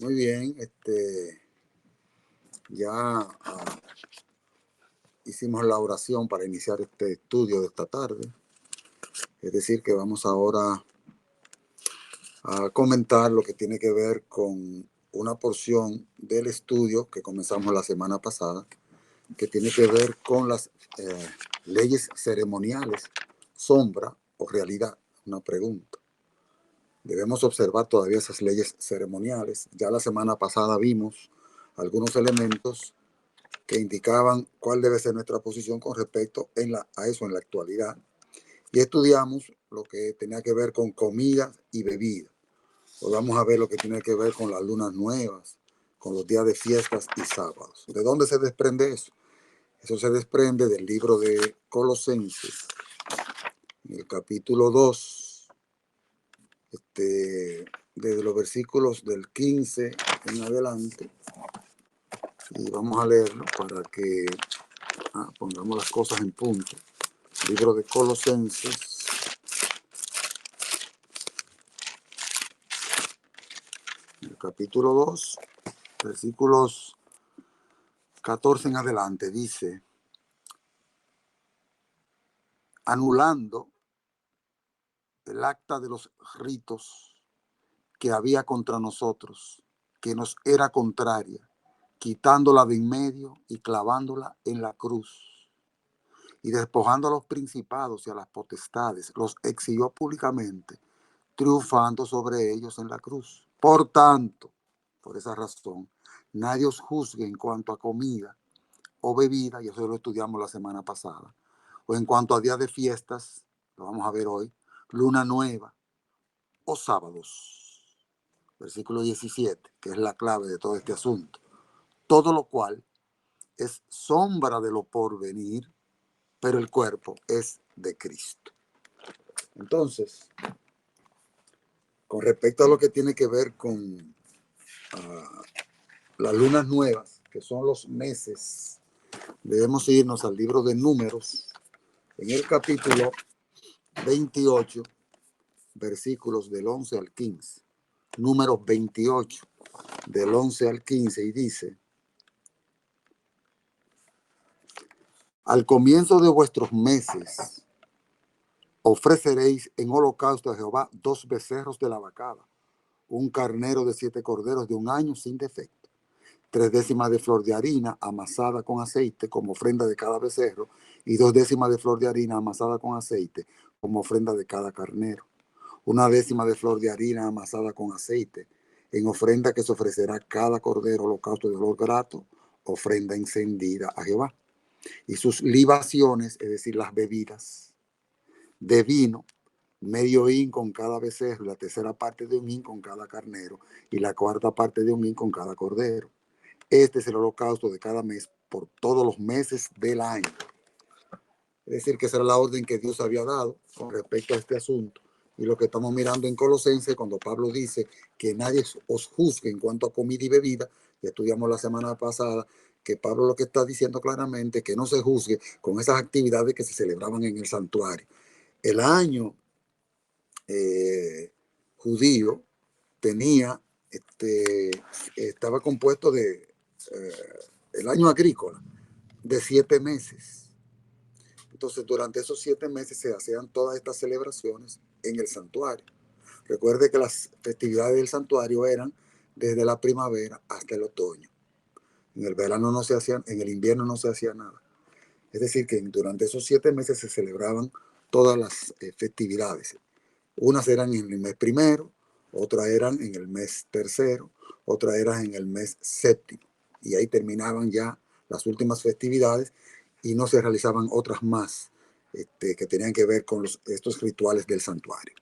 Muy bien, ya hicimos la oración para iniciar este estudio de esta tarde. Es decir, que vamos ahora a comentar lo que tiene que ver con una porción del estudio que comenzamos la semana pasada, que tiene que ver con las leyes ceremoniales, sombra o realidad. Una pregunta. Debemos observar todavía esas leyes ceremoniales. Ya la semana pasada vimos algunos elementos que indicaban cuál debe ser nuestra posición con respecto a eso en la actualidad. Y estudiamos lo que tenía que ver con comida y bebida. Hoy vamos a ver lo que tiene que ver con las lunas nuevas, con los días de fiestas y sábados. ¿De dónde se desprende eso? Eso se desprende del libro de Colosenses, en el capítulo 2, desde los versículos del 15 en adelante. Y vamos a leerlo para que pongamos las cosas en punto. Libro de Colosenses, el capítulo 2, versículos 14 en adelante, dice: anulando el acta de los ritos que había contra nosotros, que nos era contraria, quitándola de en medio y clavándola en la cruz. Y despojando a los principados y a las potestades, los exhibió públicamente, triunfando sobre ellos en la cruz. Por tanto, por esa razón, nadie os juzgue en cuanto a comida o bebida, y eso lo estudiamos la semana pasada, o en cuanto a días de fiestas, lo vamos a ver hoy, luna nueva o sábados. Versículo 17, que es la clave de todo este asunto. Todo lo cual es sombra de lo porvenir, pero el cuerpo es de Cristo. Entonces, con respecto a lo que tiene que ver con las lunas nuevas, que son los meses, debemos irnos al libro de Números, en el capítulo 28, versículos del 11 al 15. Números 28, del 11 al 15, y dice: al comienzo de vuestros meses ofreceréis en holocausto a Jehová 2 becerros de la vacada, un carnero de 7 corderos de un año sin defecto, 3 décimas de flor de harina amasada con aceite como ofrenda de cada becerro, y 2 décimas de flor de harina amasada con aceite como ofrenda de cada carnero. 1 décima de flor de harina amasada con aceite, en ofrenda que se ofrecerá cada cordero, holocausto de olor grato, ofrenda encendida a Jehová. Y sus libaciones, es decir, las bebidas, de vino, medio hin con cada becerro, y la tercera parte de un hin con cada carnero, y la cuarta parte de un hin con cada cordero. Este es el holocausto de cada mes por todos los meses del año. Es decir, que esa era la orden que Dios había dado con respecto a este asunto. Y lo que estamos mirando en Colosenses, cuando Pablo dice que nadie os juzgue en cuanto a comida y bebida, que estudiamos la semana pasada, que Pablo lo que está diciendo claramente es que no se juzgue con esas actividades que se celebraban en el santuario. El año judío tenía, estaba compuesto de, el año agrícola, de 7 meses. Entonces, durante esos 7 meses se hacían todas estas celebraciones en el santuario. Recuerde que las festividades del santuario eran desde la primavera hasta el otoño. En el verano no se hacían, en el invierno no se hacía nada. Es decir, que durante esos 7 meses se celebraban todas las festividades. Unas eran en el mes primero, otras eran en el mes tercero, otras eran en el mes séptimo. Y ahí terminaban ya las últimas festividades y no se realizaban otras más que tenían que ver con estos rituales del santuario.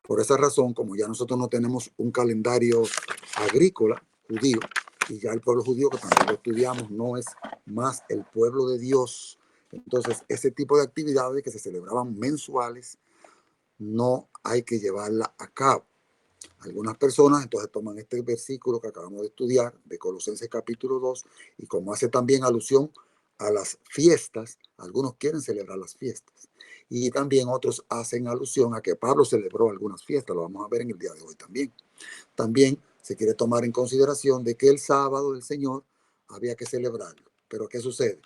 Por esa razón, como ya nosotros no tenemos un calendario agrícola judío, y ya el pueblo judío, que también lo estudiamos, no es más el pueblo de Dios, entonces ese tipo de actividades que se celebraban mensuales no hay que llevarla a cabo. Algunas personas entonces toman este versículo que acabamos de estudiar de Colosenses capítulo 2, y como hace también alusión a las fiestas, algunos quieren celebrar las fiestas, y también otros hacen alusión a que Pablo celebró algunas fiestas. Lo vamos a ver en el día de hoy también. También se quiere tomar en consideración de que el sábado del Señor había que celebrarlo. Pero ¿qué sucede?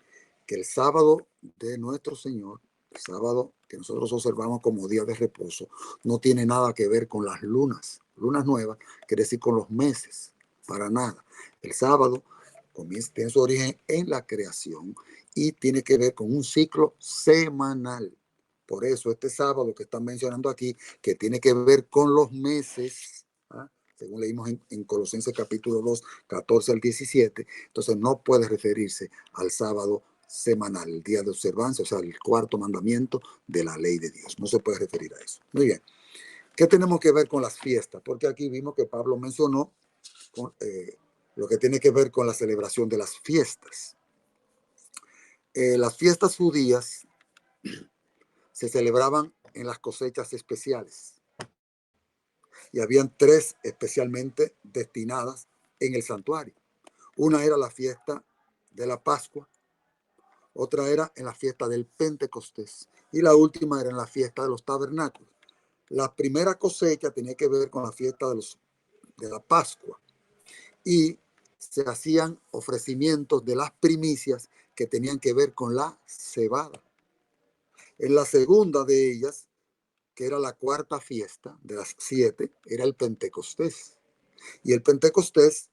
Que el sábado de nuestro Señor, el sábado que nosotros observamos como día de reposo, no tiene nada que ver con las lunas. Lunas nuevas quiere decir con los meses, para nada. El sábado tiene su origen en la creación y tiene que ver con un ciclo semanal. Por eso este sábado que están mencionando aquí, que tiene que ver con los meses, ¿ah? Según leímos en Colosenses capítulo 2, 14 al 17, entonces no puede referirse al sábado semanal, el día de observancia, o sea, el cuarto mandamiento de la ley de Dios. No se puede referir a eso. Muy bien. ¿Qué tenemos que ver con las fiestas? Porque aquí vimos que Pablo mencionó lo que tiene que ver con la celebración de las fiestas. Las fiestas judías se celebraban en las cosechas especiales y habían tres especialmente destinadas en el santuario. Una era la fiesta de la Pascua, otra era en la fiesta del Pentecostés y la última era en la fiesta de los tabernáculos. La primera cosecha tenía que ver con la fiesta de la Pascua y se hacían ofrecimientos de las primicias que tenían que ver con la cebada. En la segunda de ellas, que era la cuarta fiesta de las 7, era el Pentecostés. Y el Pentecostés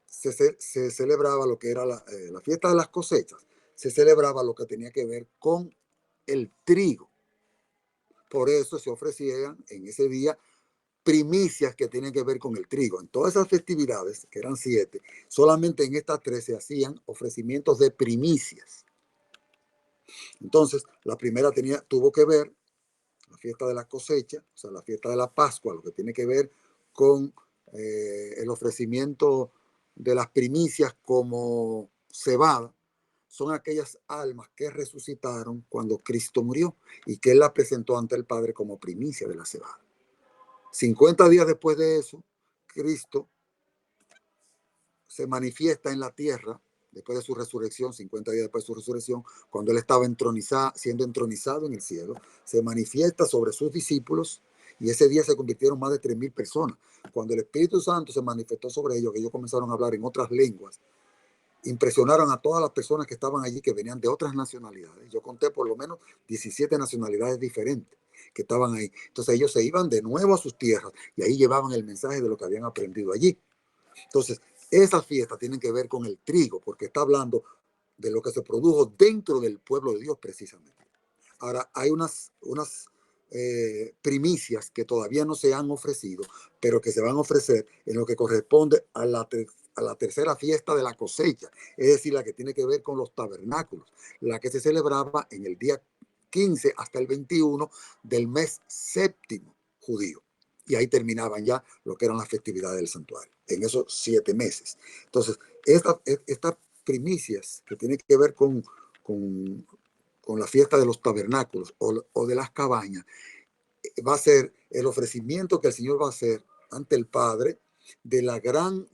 se celebraba lo que era la fiesta de las cosechas, se celebraba lo que tenía que ver con el trigo. Por eso se ofrecían en ese día primicias que tienen que ver con el trigo. En todas esas festividades, que eran 7, solamente en estas 3 se hacían ofrecimientos de primicias. Entonces, la primera tuvo que ver la fiesta de la cosecha, o sea, la fiesta de la Pascua, lo que tiene que ver con el ofrecimiento de las primicias como cebada, son aquellas almas que resucitaron cuando Cristo murió y que Él la presentó ante el Padre como primicia de la cebada. 50 días después de eso, Cristo se manifiesta en la tierra, después de su resurrección, 50 días después de su resurrección, cuando Él estaba siendo entronizado en el cielo, se manifiesta sobre sus discípulos y ese día se convirtieron más de 3,000 personas. Cuando el Espíritu Santo se manifestó sobre ellos, que ellos comenzaron a hablar en otras lenguas, impresionaron a todas las personas que estaban allí, que venían de otras nacionalidades. Yo conté por lo menos 17 nacionalidades diferentes que estaban ahí. Entonces ellos se iban de nuevo a sus tierras y ahí llevaban el mensaje de lo que habían aprendido allí. Entonces, esas fiestas tienen que ver con el trigo, porque está hablando de lo que se produjo dentro del pueblo de Dios precisamente. Ahora, hay unas primicias que todavía no se han ofrecido, pero que se van a ofrecer en lo que corresponde a la tercera fiesta de la cosecha, es decir, la que tiene que ver con los tabernáculos, la que se celebraba en el día 15 hasta el 21 del mes séptimo judío. Y ahí terminaban ya lo que eran las festividades del santuario, en esos 7 meses. Entonces, estas primicias que tienen que ver con la fiesta de los tabernáculos o de las cabañas, va a ser el ofrecimiento que el Señor va a hacer ante el Padre de la gran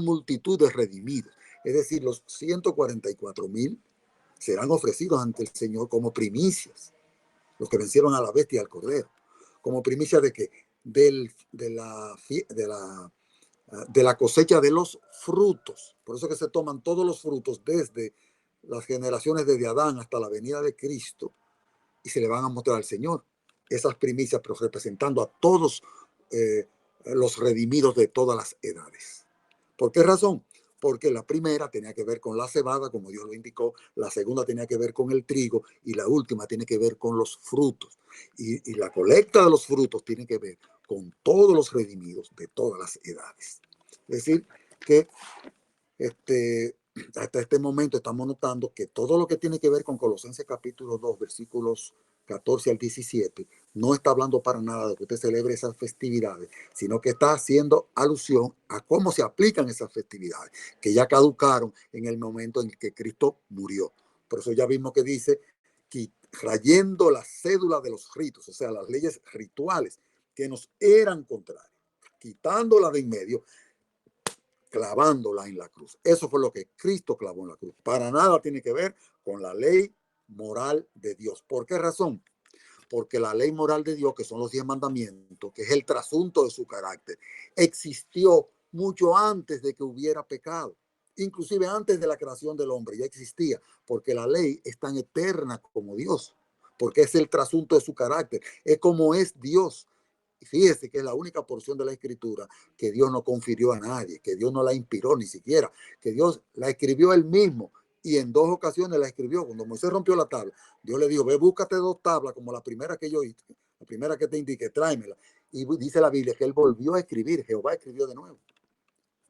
multitud de redimidos. Es decir, los 144,000 serán ofrecidos ante el Señor como primicias, los que vencieron a la bestia y al cordero. Como primicia de que de la cosecha de los frutos. Por eso que se toman todos los frutos desde las generaciones desde Adán hasta la venida de Cristo y se le van a mostrar al Señor. Esas primicias, pero representando a todos los redimidos de todas las edades. ¿Por qué razón? Porque la primera tenía que ver con la cebada, como Dios lo indicó, la segunda tenía que ver con el trigo y la última tiene que ver con los frutos. Y la colecta de los frutos tiene que ver con todos los redimidos de todas las edades. Es decir, que hasta este momento estamos notando que todo lo que tiene que ver con Colosenses capítulo 2, versículos 14 al 17, no está hablando para nada de que usted celebre esas festividades, sino que está haciendo alusión a cómo se aplican esas festividades, que ya caducaron en el momento en que Cristo murió. Por eso ya vimos que dice, trayendo la cédula de los ritos, o sea, las leyes rituales que nos eran contrarias, quitándola de en medio, clavándola en la cruz. Eso fue lo que Cristo clavó en la cruz. Para nada tiene que ver con la ley moral de Dios. ¿Por qué razón? porque la ley moral de Dios, que son los 10 mandamientos, que es el trasunto de su carácter, existió mucho antes de que hubiera pecado. Inclusive antes de la creación del hombre ya existía, porque la ley es tan eterna como Dios, porque es el trasunto de su carácter, es como es Dios. Y fíjese que es la única porción de la escritura que Dios no confirió a nadie, que Dios no la inspiró ni siquiera, que Dios la escribió él mismo, y en 2 ocasiones la escribió. Cuando Moisés rompió la tabla, Dios le dijo, ve, búscate 2 tablas como la primera que yo hice, la primera que te indiqué, tráemela. Y dice la Biblia que él volvió a escribir, Jehová escribió de nuevo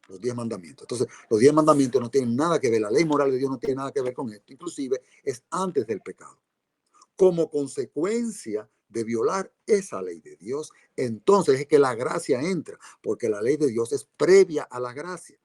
los 10 mandamientos. Entonces, los 10 mandamientos no tienen nada que ver, la ley moral de Dios no tiene nada que ver con esto, inclusive es antes del pecado. Como consecuencia de violar esa ley de Dios, entonces es que la gracia entra, porque la ley de Dios es previa a la gracia.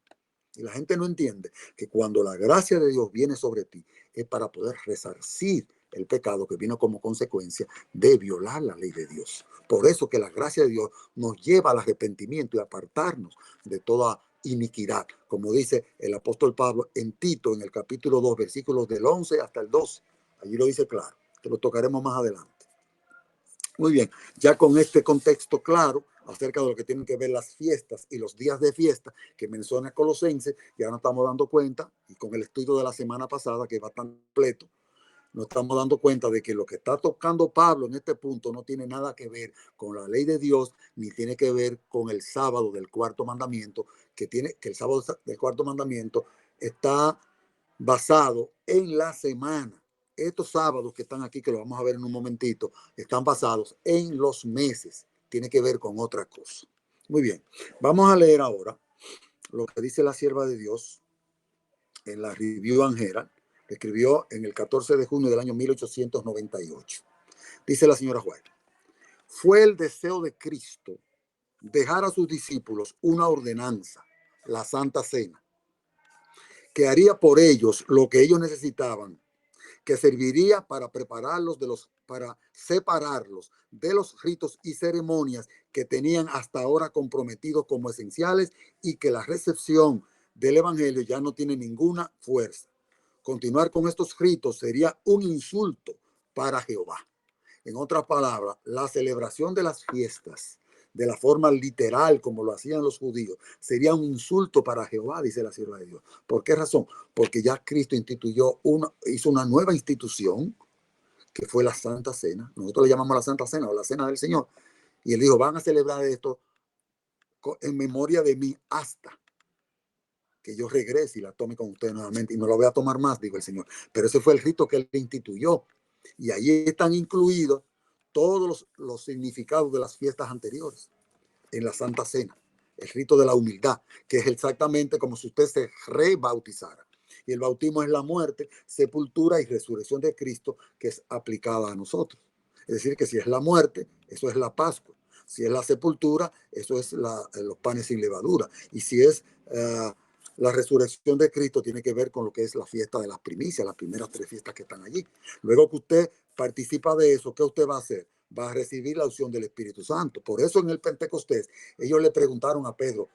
Y la gente no entiende que cuando la gracia de Dios viene sobre ti, es para poder resarcir el pecado que vino como consecuencia de violar la ley de Dios. Por eso que la gracia de Dios nos lleva al arrepentimiento y apartarnos de toda iniquidad, como dice el apóstol Pablo en Tito, en el capítulo 2, versículos del 11 hasta el 12. Allí lo dice claro, que lo tocaremos más adelante. Muy bien, ya con este contexto claro acerca de lo que tienen que ver las fiestas y los días de fiesta que menciona Colosenses, ya nos estamos dando cuenta, y con el estudio de la semana pasada, que va tan completo, nos estamos dando cuenta de que lo que está tocando Pablo en este punto no tiene nada que ver con la ley de Dios, ni tiene que ver con el sábado del 4.º mandamiento, que el sábado del 4.º mandamiento está basado en la semana. Estos sábados que están aquí, que lo vamos a ver en un momentito, están basados en los meses. Tiene que ver con otra cosa. Muy bien, vamos a leer ahora lo que dice la sierva de Dios en la Review and Herald, que escribió en el 14 de junio del año 1898. Dice la señora White: fue el deseo de Cristo dejar a sus discípulos una ordenanza, la Santa Cena, que haría por ellos lo que ellos necesitaban, que serviría para para separarlos de los ritos y ceremonias que tenían hasta ahora comprometidos como esenciales, y que la recepción del evangelio ya no tiene ninguna fuerza. Continuar con estos ritos sería un insulto para Jehová. En otras palabras, la celebración de las fiestas de la forma literal como lo hacían los judíos sería un insulto para Jehová, dice la sierva de Dios. ¿Por qué razón? Porque ya Cristo hizo una nueva institución, que fue la Santa Cena. Nosotros le llamamos la Santa Cena o la Cena del Señor. Y él dijo, van a celebrar esto en memoria de mí hasta que yo regrese y la tome con ustedes nuevamente. Y no la voy a tomar más, dijo el Señor. Pero ese fue el rito que él instituyó. Y ahí están incluidos todos los significados de las fiestas anteriores en la Santa Cena. El rito de la humildad, que es exactamente como si usted se rebautizara. Y el bautismo es la muerte, sepultura y resurrección de Cristo, que es aplicada a nosotros. Es decir, que si es la muerte, eso es la Pascua. Si es la sepultura, eso es los panes sin levadura. Y si es la resurrección de Cristo, tiene que ver con lo que es la fiesta de las primicias, las primeras 3 fiestas que están allí. Luego que usted participa de eso, ¿qué usted va a hacer? Va a recibir la unción del Espíritu Santo. Por eso en el Pentecostés ellos le preguntaron a Pedro,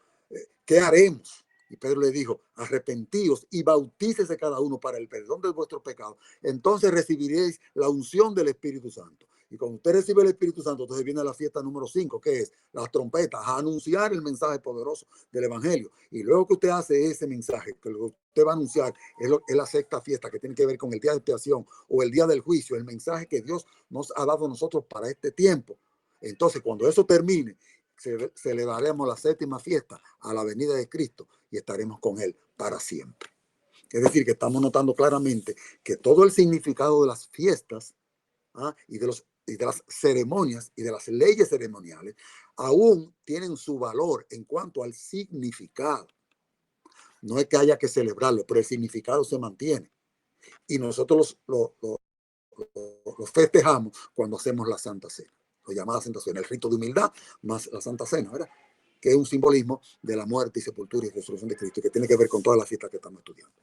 ¿qué haremos? Y Pedro le dijo, arrepentíos y bautícese cada uno para el perdón de vuestros pecados. Entonces recibiréis la unción del Espíritu Santo. Y cuando usted recibe el Espíritu Santo, entonces viene la fiesta número 5, que es las trompetas, a anunciar el mensaje poderoso del Evangelio. Y luego que usted hace ese mensaje, que usted va a anunciar, es la 6ª fiesta, que tiene que ver con el día de expiación o el día del juicio, el mensaje que Dios nos ha dado a nosotros para este tiempo. Entonces, cuando eso termine, celebraremos la 7ª fiesta a la venida de Cristo y estaremos con Él para siempre. Es decir, que estamos notando claramente que todo el significado de las fiestas y de las ceremonias y de las leyes ceremoniales aún tienen su valor en cuanto al significado. No es que haya que celebrarlo, pero el significado se mantiene. Y nosotros los festejamos cuando hacemos la Santa Cena, lo llamada Santa Cena, el rito de humildad más la Santa Cena, ¿verdad? Que es un simbolismo de la muerte y sepultura y resurrección de Cristo, que tiene que ver con todas las fiestas que estamos estudiando.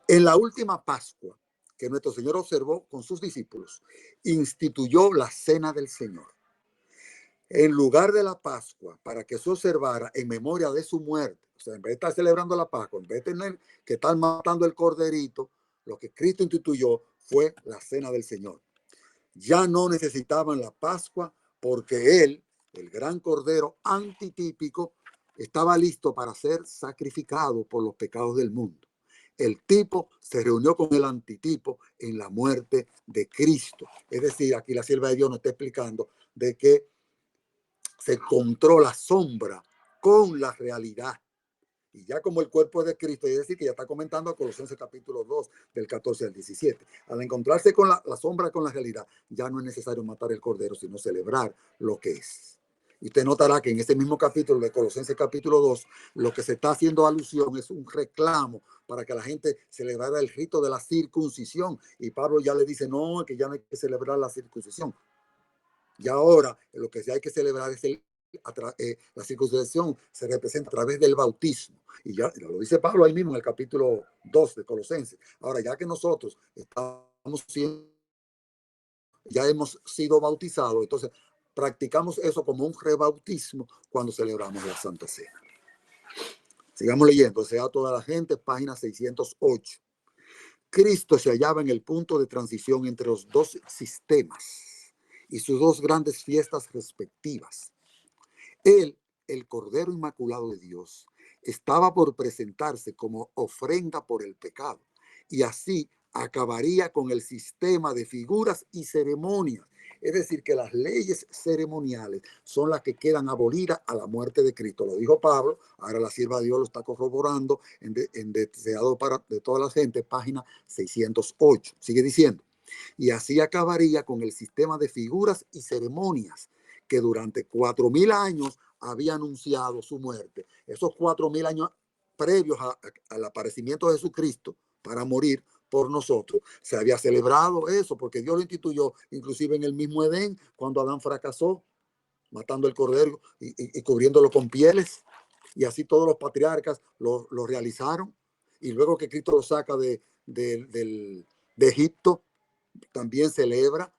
En la última Pascua que nuestro Señor observó con sus discípulos, instituyó la Cena del Señor. En lugar de la Pascua, para que se observara en memoria de su muerte. O sea, en vez de estar celebrando la Pascua, en vez de tener que estar matando el corderito, lo que Cristo instituyó fue la Cena del Señor. Ya no necesitaban la Pascua porque él, el gran cordero antitípico, estaba listo para ser sacrificado por los pecados del mundo. El tipo se reunió con el antitipo en la muerte de Cristo. Es decir, aquí la sierva de Dios nos está explicando de que se encontró la sombra con la realidad. Y ya como el cuerpo es de Cristo, es decir, que ya está comentando a Colosenses capítulo 2, del 14 al 17. Al encontrarse con la sombra con la realidad, ya no es necesario matar el cordero, sino celebrar lo que es. Y usted notará que en ese mismo capítulo de Colosenses capítulo 2, lo que se está haciendo alusión es un reclamo para que la gente celebrara el rito de la circuncisión. Y Pablo ya le dice, no, que ya no hay que celebrar la circuncisión. Y ahora lo que sí hay que celebrar es la circuncisión se representa a través del bautismo. Y ya lo dice Pablo ahí mismo en el capítulo 2 de Colosenses. Ahora, ya que nosotros ya hemos sido bautizados, entonces practicamos eso como un rebautismo cuando celebramos la Santa Cena. Sigamos leyendo, sea toda la gente, página 608. Cristo se hallaba en el punto de transición entre los dos sistemas y sus dos grandes fiestas respectivas. Él, el Cordero Inmaculado de Dios, estaba por presentarse como ofrenda por el pecado y así acabaría con el sistema de figuras y ceremonias. Es decir, que las leyes ceremoniales son las que quedan abolidas a la muerte de Cristo. Lo dijo Pablo, ahora la sierva de Dios lo está corroborando en Deseado para de toda la gente, página 608. Sigue diciendo, y así acabaría con el sistema de figuras y ceremonias que durante 4.000 años había anunciado su muerte. Esos 4.000 años previos al aparecimiento de Jesucristo para morir por nosotros, se había celebrado eso, porque Dios lo instituyó, inclusive en el mismo Edén, cuando Adán fracasó, matando el cordero y cubriéndolo con pieles, y así todos los patriarcas lo realizaron, y luego que Cristo lo saca de Egipto, también celebra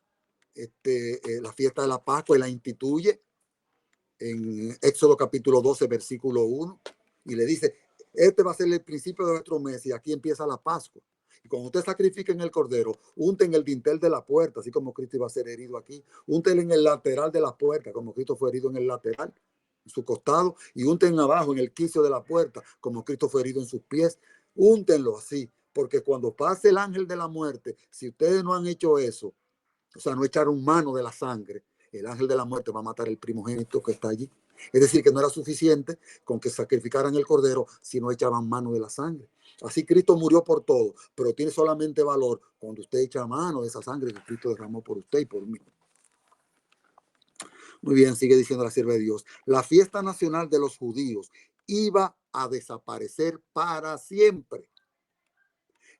la fiesta de la Pascua y la instituye en Éxodo capítulo 12, versículo 1, y le dice, este va a ser el principio de nuestro mes y aquí empieza la Pascua. Y cuando usted sacrifique en el cordero, unten el dintel de la puerta, así como Cristo iba a ser herido aquí. Unten en el lateral de la puerta, como Cristo fue herido en el lateral, en su costado, y unten abajo en el quicio de la puerta, como Cristo fue herido en sus pies. Úntenlo así, porque cuando pase el ángel de la muerte, si ustedes no han hecho eso, o sea, no echaron mano de la sangre, el ángel de la muerte va a matar el primogénito que está allí. Es decir, que no era suficiente con que sacrificaran el cordero si no echaban mano de la sangre. Así Cristo murió por todo, pero tiene solamente valor cuando usted echa mano de esa sangre que Cristo derramó por usted y por mí. Muy bien, sigue diciendo la sierva de Dios. La fiesta nacional de los judíos iba a desaparecer para siempre.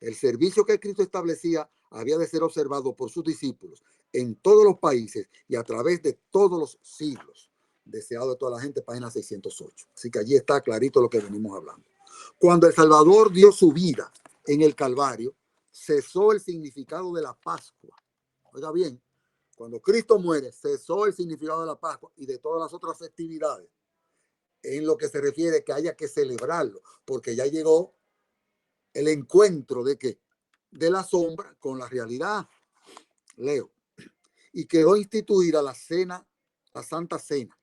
El servicio que Cristo establecía había de ser observado por sus discípulos en todos los países y a través de todos los siglos. Deseado de toda la gente, página 608. Así que allí está clarito lo que venimos hablando. Cuando el Salvador dio su vida en el Calvario, cesó el significado de la Pascua. Oiga bien, cuando Cristo muere, cesó el significado de la Pascua y de todas las otras festividades en lo que se refiere que haya que celebrarlo, porque ya llegó el encuentro de que de la sombra con la realidad. Leo. Y quedó instituida la cena, la Santa Cena,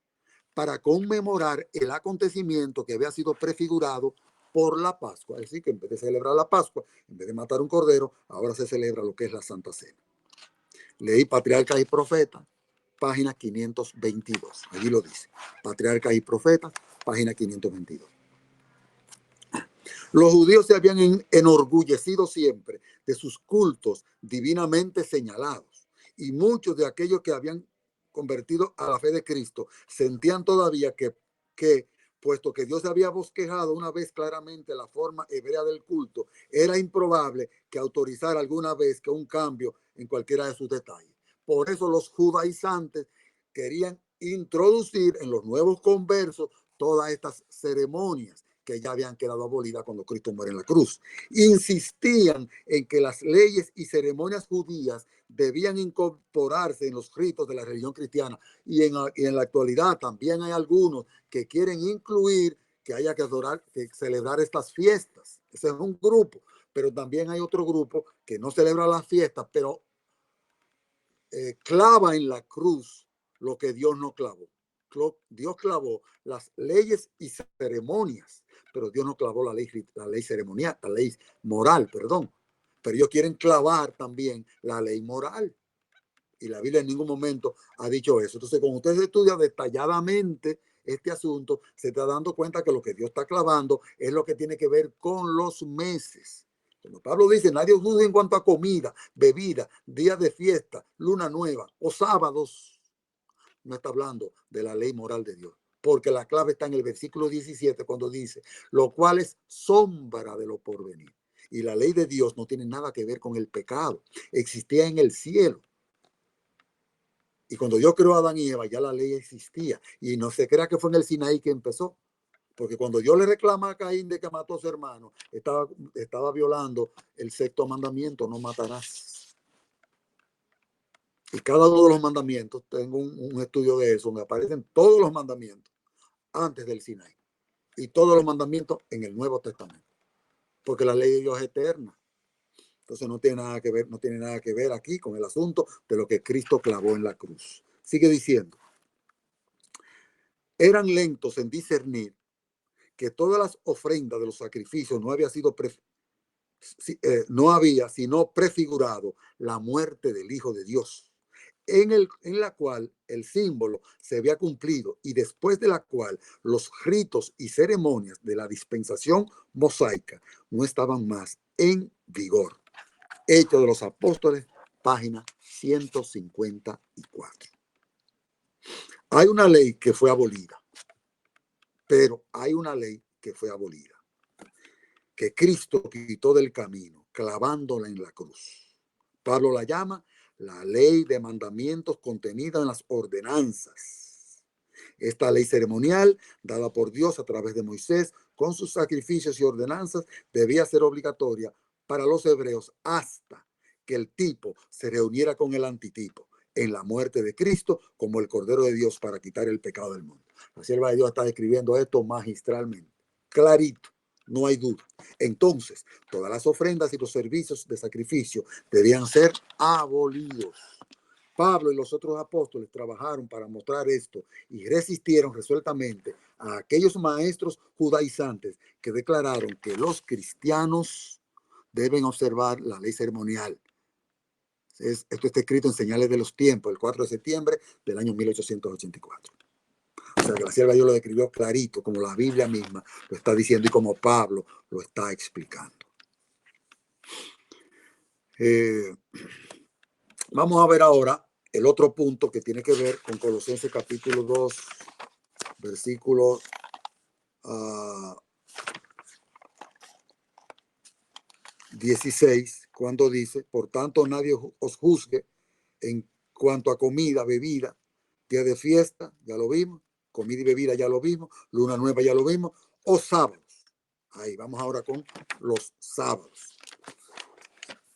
para conmemorar el acontecimiento que había sido prefigurado por la Pascua. Es decir, que en vez de celebrar la Pascua, en vez de matar un cordero, ahora se celebra lo que es la Santa Cena. Leí Patriarcas y Profetas, página 522. Allí lo dice. Patriarcas y Profetas, página 522. Los judíos se habían enorgullecido siempre de sus cultos divinamente señalados, y muchos de aquellos que habían convertido a la fe de Cristo sentían todavía que puesto que Dios había bosquejado una vez claramente la forma hebrea del culto, era improbable que autorizara alguna vez que un cambio en cualquiera de sus detalles. Por eso los judaizantes querían introducir en los nuevos conversos todas estas ceremonias que ya habían quedado abolidas cuando Cristo muere en la cruz. Insistían en que las leyes y ceremonias judías debían incorporarse en los ritos de la religión cristiana. Y en la actualidad también hay algunos que quieren incluir que haya que adorar, que celebrar estas fiestas. Ese es un grupo, pero también hay otro grupo que no celebra las fiestas, pero clava en la cruz lo que Dios no clavó. Dios clavó las leyes y ceremonias, pero Dios no clavó la ley ceremonial, la ley moral, perdón. Pero ellos quieren clavar también la ley moral. Y la Biblia en ningún momento ha dicho eso. Entonces, cuando usted estudia detalladamente este asunto, se está dando cuenta que lo que Dios está clavando es lo que tiene que ver con los meses. Cuando Pablo dice, nadie dude en cuanto a comida, bebida, días de fiesta, luna nueva o sábados, no está hablando de la ley moral de Dios. Porque la clave está en el versículo 17 cuando dice, lo cual es sombra de lo porvenir. Y la ley de Dios no tiene nada que ver con el pecado. Existía en el cielo. Y cuando Dios creó a Adán y Eva, ya la ley existía. Y no se crea que fue en el Sinaí que empezó. Porque cuando Dios le reclama a Caín de que mató a su hermano, estaba violando el sexto mandamiento, no matarás. Y cada uno de los mandamientos, tengo un estudio de eso, donde aparecen todos los mandamientos antes del Sinaí. Y todos los mandamientos en el Nuevo Testamento. Porque la ley de Dios es eterna. Entonces no tiene nada que ver aquí con el asunto de lo que Cristo clavó en la cruz. Sigue diciendo. Eran lentos en discernir que todas las ofrendas de los sacrificios no había sino prefigurado la muerte del Hijo de Dios, en la cual el símbolo se había cumplido y después de la cual los ritos y ceremonias de la dispensación mosaica no estaban más en vigor. Hechos de los Apóstoles, página 154. Hay una ley que fue abolida, pero hay una ley que fue abolida, que Cristo quitó del camino, clavándola en la cruz. Pablo la llama la ley de mandamientos contenida en las ordenanzas. Esta ley ceremonial, dada por Dios a través de Moisés, con sus sacrificios y ordenanzas, debía ser obligatoria para los hebreos hasta que el tipo se reuniera con el antitipo en la muerte de Cristo como el Cordero de Dios para quitar el pecado del mundo. La sierva de Dios está describiendo esto magistralmente, clarito, no hay duda. Entonces, todas las ofrendas y los servicios de sacrificio debían ser abolidos. Pablo y los otros apóstoles trabajaron para mostrar esto y resistieron resueltamente a aquellos maestros judaizantes que declararon que los cristianos deben observar la ley ceremonial. Esto está escrito en Señales de los Tiempos, el 4 de septiembre del año 1884. O sea, que la sierva de Dios lo describió clarito, como la Biblia misma lo está diciendo y como Pablo lo está explicando. Vamos a ver ahora el otro punto que tiene que ver con Colosenses capítulo 2, versículo 16, cuando dice, por tanto nadie os juzgue en cuanto a comida, bebida, día de fiesta, ya lo vimos, comida y bebida ya lo vimos, luna nueva ya lo vimos, o sábados. Ahí vamos ahora con los sábados.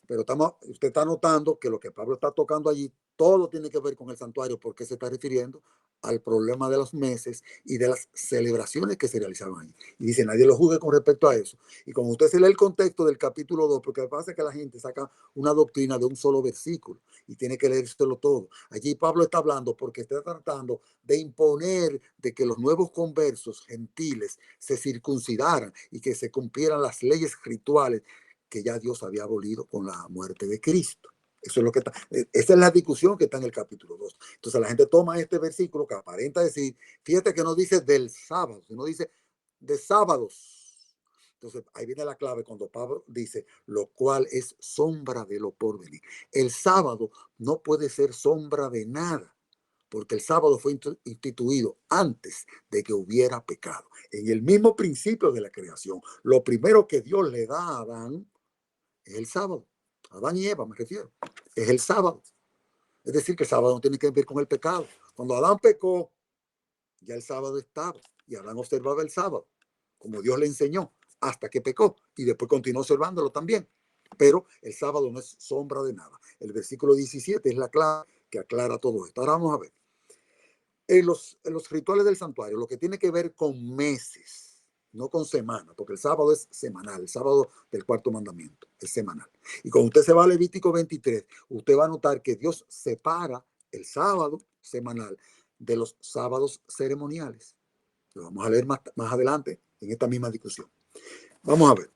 Pero usted está notando que lo que Pablo está tocando allí, todo tiene que ver con el santuario, porque se está refiriendo al problema de los meses y de las celebraciones que se realizaban ahí. Y dice, nadie lo juzgue con respecto a eso. Y como usted se lee el contexto del capítulo 2, porque pasa que la gente saca una doctrina de un solo versículo y tiene que leérselo todo. Allí Pablo está hablando porque está tratando de imponer de que los nuevos conversos gentiles se circuncidaran y que se cumplieran las leyes rituales que ya Dios había abolido con la muerte de Cristo. Eso es lo que está, esa es la discusión que está en el capítulo 2. Entonces la gente toma este versículo que aparenta decir, fíjate que no dice del sábado, sino dice de sábados. Entonces ahí viene la clave cuando Pablo dice, lo cual es sombra de lo porvenir. El sábado no puede ser sombra de nada, porque el sábado fue instituido antes de que hubiera pecado. En el mismo principio de la creación, lo primero que Dios le da a Adán es el sábado. Adán y Eva me refiero. Es el sábado. Es decir, que el sábado no tiene que ver con el pecado. Cuando Adán pecó, ya el sábado estaba. Y Adán observaba el sábado, como Dios le enseñó, hasta que pecó. Y después continuó observándolo también. Pero el sábado no es sombra de nada. El versículo 17 es la clave que aclara todo esto. Ahora vamos a ver. En los rituales del santuario, lo que tiene que ver con meses, no con semana, porque el sábado es semanal, el sábado del cuarto mandamiento es semanal. Y cuando usted se va a Levítico 23, usted va a notar que Dios separa el sábado semanal de los sábados ceremoniales. Lo vamos a leer más adelante en esta misma discusión. Vamos a ver.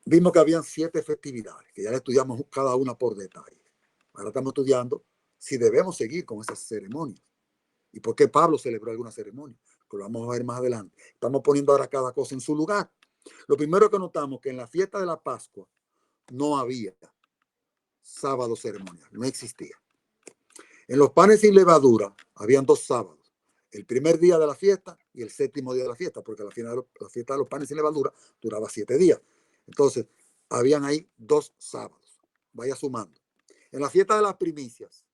Vimos que habían 7 festividades, que ya le estudiamos cada una por detalle. Ahora estamos estudiando si debemos seguir con esas ceremonias y por qué Pablo celebró alguna ceremonia, que lo vamos a ver más adelante. Estamos poniendo ahora cada cosa en su lugar. Lo primero que notamos que en la fiesta de la Pascua no había sábado ceremonial, no existía. En los panes sin levadura habían 2 sábados, el primer día de la fiesta y el séptimo día de la fiesta, porque la fiesta de los panes sin levadura duraba 7 días. Entonces, habían ahí 2 sábados. Vaya sumando. En la fiesta de las primicias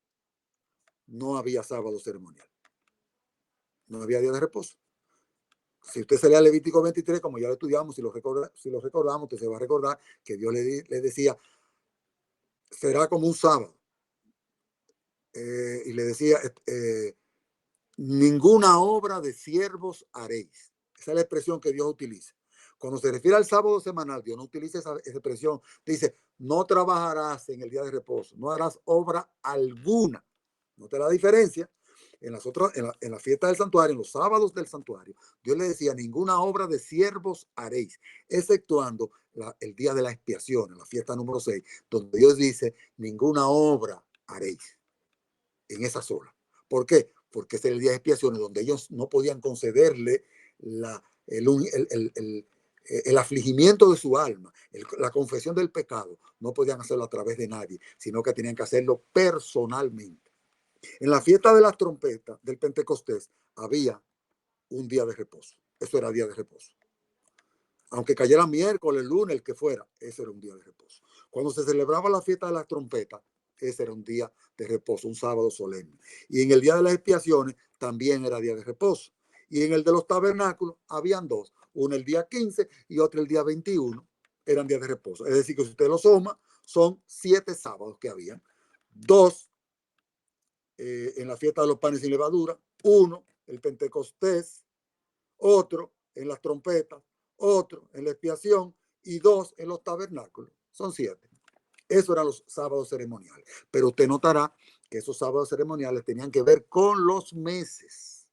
no había sábado ceremonial. No había día de reposo. Si usted se lee a Levítico 23, como ya lo estudiamos, si lo recordamos, usted se va a recordar que Dios le decía, será como un sábado. Y le decía, ninguna obra de siervos haréis. Esa es la expresión que Dios utiliza. Cuando se refiere al sábado semanal, Dios no utiliza esa expresión. Dice, no trabajarás en el día de reposo, no harás obra alguna. ¿Nota la diferencia? En las otras, en la fiesta del santuario, en los sábados del santuario, Dios le decía, ninguna obra de siervos haréis, exceptuando el día de la expiación, en la fiesta número 6, donde Dios dice, ninguna obra haréis en esa sola. ¿Por qué? Porque ese era el día de expiaciones donde ellos no podían concederle el afligimiento de su alma, la confesión del pecado. No podían hacerlo a través de nadie, sino que tenían que hacerlo personalmente. En la fiesta de las trompetas del Pentecostés había un día de reposo. Eso era día de reposo. Aunque cayera miércoles, lunes, el que fuera, ese era un día de reposo. Cuando se celebraba la fiesta de las trompetas, ese era un día de reposo, un sábado solemne. Y en el día de las expiaciones también era día de reposo. Y en el de los tabernáculos habían 2, uno el día 15 y otro el día 21, eran días de reposo. Es decir, que si usted lo suma, son 7 sábados que habían. 2 en la fiesta de los panes sin levadura, 1 el Pentecostés, otro en las trompetas, otro en la expiación y 2 en los tabernáculos. Son 7. Esos eran los sábados ceremoniales. Pero usted notará que esos sábados ceremoniales tenían que ver con los meses.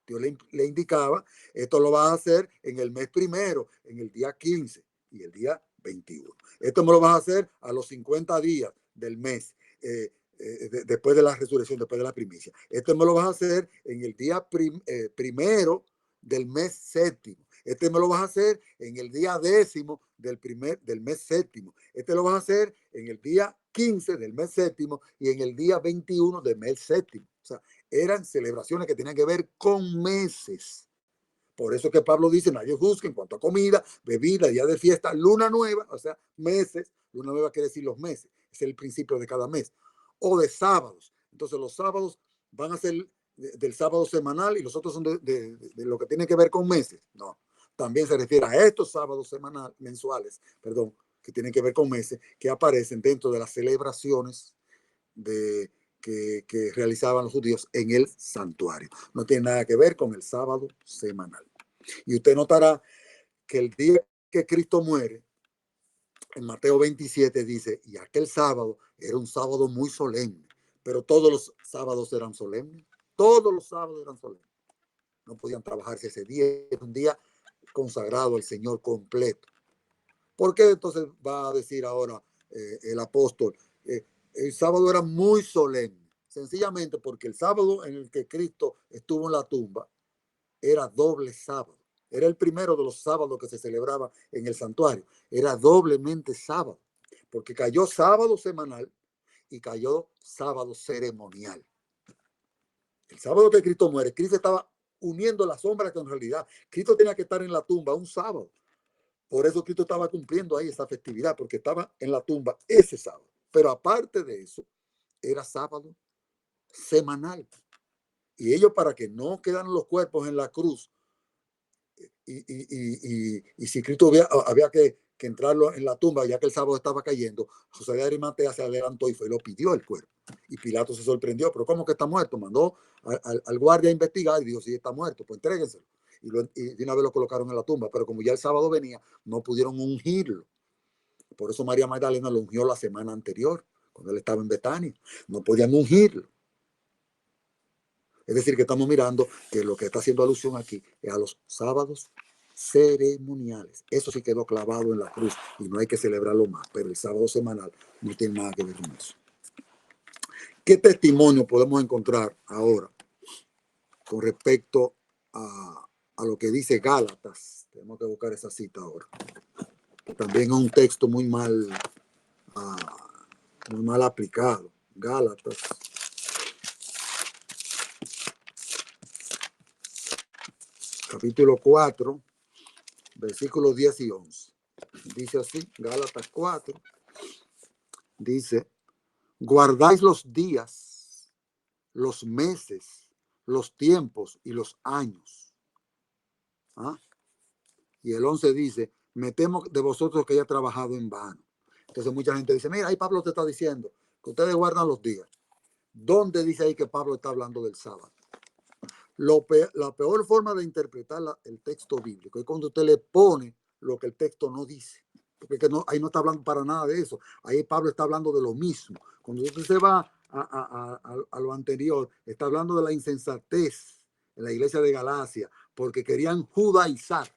Dios le indicaba, esto lo vas a hacer en el mes primero, en el día 15 y el día 21. Esto me lo vas a hacer a los 50 días del mes. Después de la resurrección, después de la primicia. Esto me lo vas a hacer en el día primero del mes séptimo. Este me lo vas a hacer en el día 10º del mes séptimo. Este lo vas a hacer en el día 15 del mes séptimo y en el día 21 del mes séptimo. O sea, eran celebraciones que tenían que ver con meses. Por eso que Pablo dice, nadie juzgue en cuanto a comida, bebida, día de fiesta, luna nueva, o sea, meses. Luna nueva quiere decir los meses. Es el principio de cada mes. O de sábados. Entonces los sábados van a ser del sábado semanal y los otros son de lo que tiene que ver con meses. No. También se refiere a estos sábados mensuales, perdón, que tienen que ver con meses, que aparecen dentro de las celebraciones que realizaban los judíos en el santuario. No tiene nada que ver con el sábado semanal. Y usted notará que el día que Cristo muere, en Mateo 27 dice, y aquel sábado era un sábado muy solemne, pero todos los sábados eran solemnes, todos los sábados eran solemnes. No podían trabajarse ese día, era un día consagrado al Señor completo. ¿Por qué entonces va a decir ahora el apóstol? El sábado era muy solemne, sencillamente porque el sábado en el que Cristo estuvo en la tumba era doble sábado. Era el primero de los sábados que se celebraba en el santuario. Era doblemente sábado, porque cayó sábado semanal y cayó sábado ceremonial. El sábado que Cristo muere, Cristo estaba uniendo la sombra con realidad. Cristo tenía que estar en la tumba un sábado. Por eso Cristo estaba cumpliendo ahí esa festividad, porque estaba en la tumba ese sábado. Pero aparte de eso, era sábado semanal. Y ellos, para que no quedaran los cuerpos en la cruz, y si Cristo había que entrarlo en la tumba, ya que el sábado estaba cayendo, José de Arimatea se adelantó y fue y lo pidió el cuerpo. Y Pilato se sorprendió, pero ¿cómo que está muerto? Mandó al guardia a investigar y dijo, sí, está muerto, pues entréguenselo. y de una vez lo colocaron en la tumba, pero como ya el sábado venía, no pudieron ungirlo. Por eso María Magdalena lo ungió la semana anterior, cuando él estaba en Betania. No podían ungirlo. Es decir, que estamos mirando que lo que está haciendo alusión aquí es a los sábados ceremoniales. Eso sí quedó clavado en la cruz y no hay que celebrarlo más, pero el sábado semanal no tiene nada que ver con eso. ¿Qué testimonio podemos encontrar ahora con respecto a lo que dice Gálatas? Tenemos que buscar esa cita ahora. También es un texto muy mal aplicado. Gálatas. Capítulo 4, versículos 10 y 11. Dice así, Gálatas 4, dice, guardáis los días, los meses, los tiempos y los años. ¿Ah? Y el 11 dice, me temo de vosotros que haya trabajado en vano. Entonces mucha gente dice, mira, ahí Pablo te está diciendo que ustedes guardan los días. ¿Dónde dice ahí que Pablo está hablando del sábado? La peor forma de interpretar el texto bíblico es cuando usted le pone lo que el texto no dice. Porque ahí no está hablando para nada de eso. Ahí Pablo está hablando de lo mismo. Cuando usted se va a lo anterior, está hablando de la insensatez en la iglesia de Galacia, porque querían judaizar.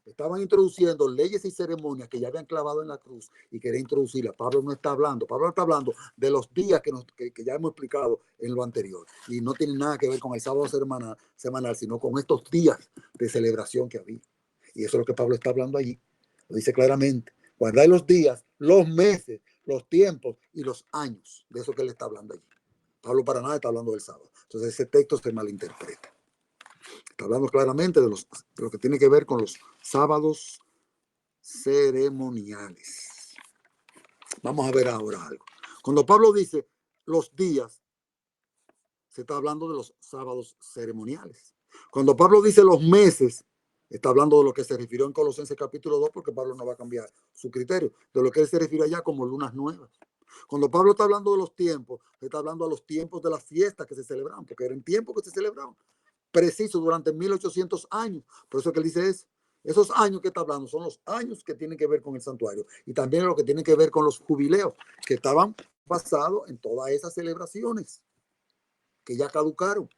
Estaban introduciendo leyes y ceremonias que ya habían clavado en la cruz y quería introducirlas. Pablo no está hablando. Pablo está hablando de los días que ya hemos explicado en lo anterior. Y no tiene nada que ver con el sábado semanal, sino con estos días de celebración que había. Y eso es lo que Pablo está hablando allí. Lo dice claramente. Guardáis los días, los meses, los tiempos y los años. De eso que él está hablando allí. Pablo para nada está hablando del sábado. Entonces ese texto se malinterpreta. Está hablando claramente de lo que tiene que ver con los sábados ceremoniales. Vamos a ver ahora algo. Cuando Pablo dice los días, se está hablando de los sábados ceremoniales. Cuando Pablo dice los meses, está hablando de lo que se refirió en Colosenses capítulo 2, porque Pablo no va a cambiar su criterio, de lo que él se refiere allá como lunas nuevas. Cuando Pablo está hablando de los tiempos, está hablando de los tiempos de las fiestas que se celebraban, porque eran tiempos que se celebraban preciso durante 1800 años. Por eso que él dice eso. Esos años que está hablando son los años que tienen que ver con el santuario y también lo que tiene que ver con los jubileos que estaban basados en todas esas celebraciones que ya caducaron.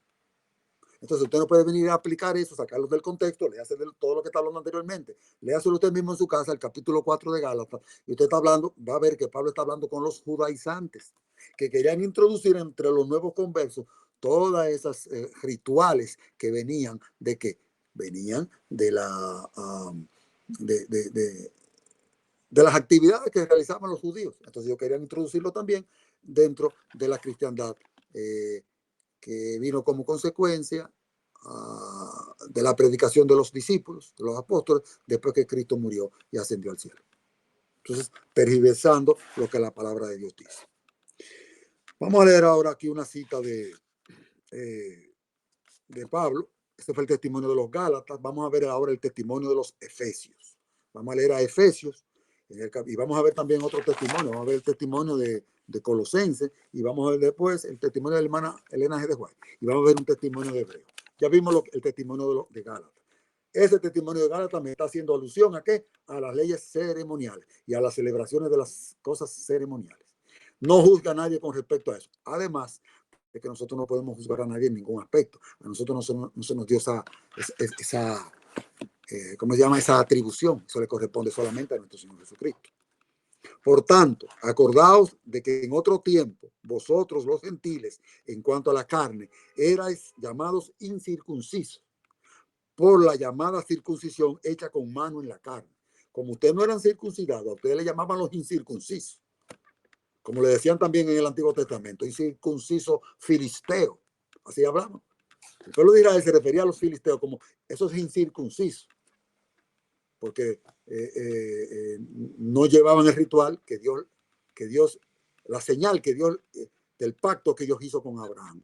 Entonces usted no puede venir a aplicar eso, sacarlos del contexto, léase todo lo que está hablando anteriormente, léaselo usted mismo en su casa, el capítulo 4 de Gálatas, y usted está hablando, va a ver que Pablo está hablando con los judaizantes, que querían introducir entre los nuevos conversos todas esas rituales que venían de que venían de de las actividades que realizaban los judíos. Entonces ellos querían introducirlo también dentro de la cristiandad, que vino como consecuencia de la predicación de los discípulos, de los apóstoles, después que Cristo murió y ascendió al cielo. Entonces, tergiversando lo que la palabra de Dios dice. Vamos a leer ahora aquí una cita de Pablo. Este fue el testimonio de los Gálatas. Vamos a ver ahora el testimonio de los Efesios. Vamos a leer a Efesios y vamos a ver también otro testimonio. Vamos a ver el testimonio de Colosenses y vamos a ver después el testimonio de la hermana Elena G. de White y vamos a ver un testimonio de Hebreo. Ya vimos el testimonio de Gálatas. Ese testimonio de Gálatas me está haciendo alusión ¿a qué? A las leyes ceremoniales y a las celebraciones de las cosas ceremoniales. No juzga a nadie con respecto a eso. Además de que nosotros no podemos juzgar a nadie en ningún aspecto. A nosotros no se nos dio esa ¿cómo se llama? Esa atribución. Eso le corresponde solamente a nuestro Señor Jesucristo. Por tanto, acordaos de que en otro tiempo, vosotros los gentiles, en cuanto a la carne, erais llamados incircuncisos por la llamada circuncisión hecha con mano en la carne. Como ustedes no eran circuncidados, a ustedes le llamaban los incircuncisos. Como le decían también en el Antiguo Testamento, incircunciso filisteo. Así hablamos. El pueblo de Israel se refería a los filisteos como esos incircuncisos, porque no llevaban el ritual que Dios, la señal que Dios, del pacto que Dios hizo con Abraham.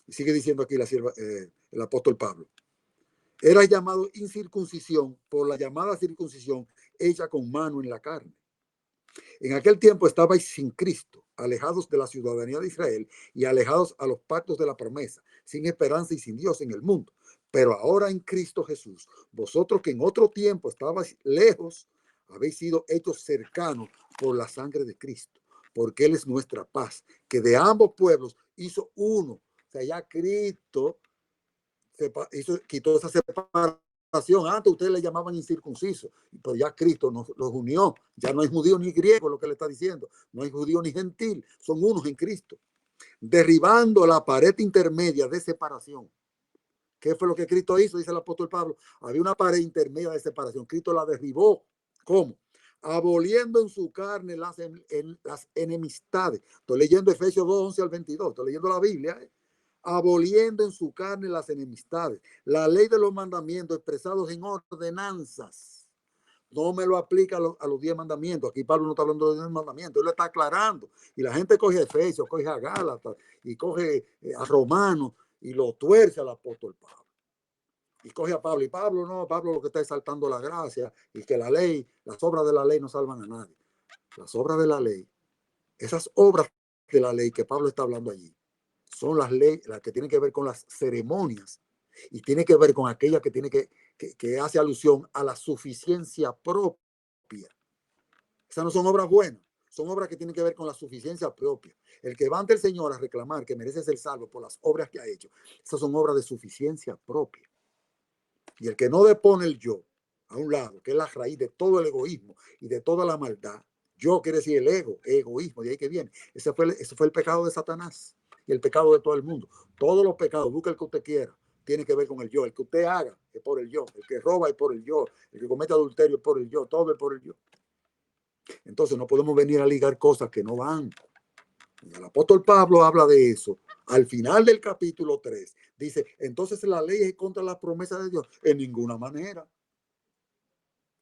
Y sigue diciendo aquí el apóstol Pablo. Era llamado incircuncisión por la llamada circuncisión hecha con mano en la carne. En aquel tiempo estabais sin Cristo, alejados de la ciudadanía de Israel y alejados a los pactos de la promesa, sin esperanza y sin Dios en el mundo. Pero ahora en Cristo Jesús, vosotros que en otro tiempo estabais lejos, habéis sido hechos cercanos por la sangre de Cristo, porque Él es nuestra paz, que de ambos pueblos hizo uno. O sea, ya Cristo quitó esa separación. Antes ustedes le llamaban incircunciso, pero ya Cristo nos los unió. Ya no hay judío ni griego, lo que le está diciendo. No hay judío ni gentil, son unos en Cristo. Derribando la pared intermedia de separación. ¿Qué fue lo que Cristo hizo? Dice el apóstol Pablo. Había una pared intermedia de separación. Cristo la derribó. ¿Cómo? Aboliendo en su carne las enemistades. Estoy leyendo Efesios 2, 11 al 22. Estoy leyendo la Biblia. Aboliendo en su carne las enemistades. La ley de los mandamientos expresados en ordenanzas. No me lo aplica a los 10 mandamientos. Aquí Pablo no está hablando de los 10 mandamientos. Él lo está aclarando. Y la gente coge a Efesios, coge a Gálatas y coge a Romanos y lo tuerce al apóstol Pablo. Y coge a Pablo. Y Pablo no, Pablo lo que está exaltando la gracia y que la ley, las obras de la ley no salvan a nadie. Las obras de la ley, esas obras de la ley que Pablo está hablando allí, son las leyes, las que tienen que ver con las ceremonias y tiene que ver con aquella que tiene que hace alusión a la suficiencia propia. Esas no son obras buenas, son obras que tienen que ver con la suficiencia propia. El que va ante el Señor a reclamar que merece ser salvo por las obras que ha hecho, esas son obras de suficiencia propia. Y el que no depone el yo a un lado, que es la raíz de todo el egoísmo y de toda la maldad, yo quiere decir el egoísmo, de ahí que viene. Ese fue el pecado de Satanás y el pecado de todo el mundo. Todos los pecados, busca el que usted quiera, tiene que ver con el yo. El que usted haga es por el yo. El que roba es por el yo. El que comete adulterio es por el yo. Todo es por el yo. Entonces no podemos venir a ligar cosas que no van. Y el apóstol Pablo habla de eso. Al final del capítulo 3, dice, entonces la ley es contra las promesas de Dios. En ninguna manera.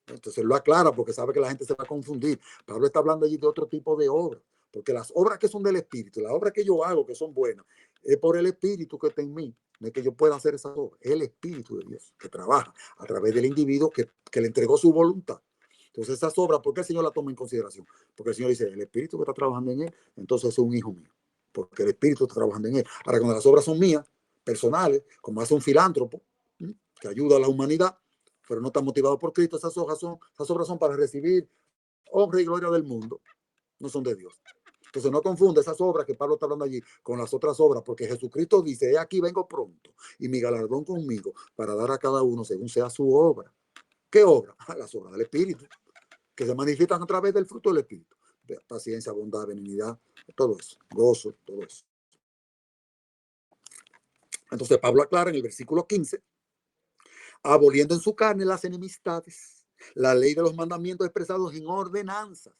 Entonces lo aclara porque sabe que la gente se va a confundir. Pablo está hablando allí de otro tipo de obras, porque las obras que son del Espíritu, las obras que yo hago que son buenas, es por el Espíritu que está en mí, no es que yo pueda hacer esas obras, es el Espíritu de Dios que trabaja a través del individuo que le entregó su voluntad. Entonces esas obras, ¿por qué el Señor las toma en consideración? Porque el Señor dice, el Espíritu que está trabajando en él, entonces es un hijo mío, porque el Espíritu está trabajando en él. Ahora, cuando las obras son mías, personales, como hace un filántropo, que ayuda a la humanidad, pero no están motivados por Cristo, esas obras son para recibir honra y gloria del mundo, no son de Dios. Entonces no confunda esas obras que Pablo está hablando allí con las otras obras, porque Jesucristo dice, he aquí vengo pronto y mi galardón conmigo para dar a cada uno según sea su obra. ¿Qué obra? Las obras del Espíritu, que se manifiestan a través del fruto del Espíritu. Paciencia, bondad, benignidad, todo eso, gozo, todo eso. Entonces Pablo aclara en el versículo 15, aboliendo en su carne las enemistades, la ley de los mandamientos expresados en ordenanzas.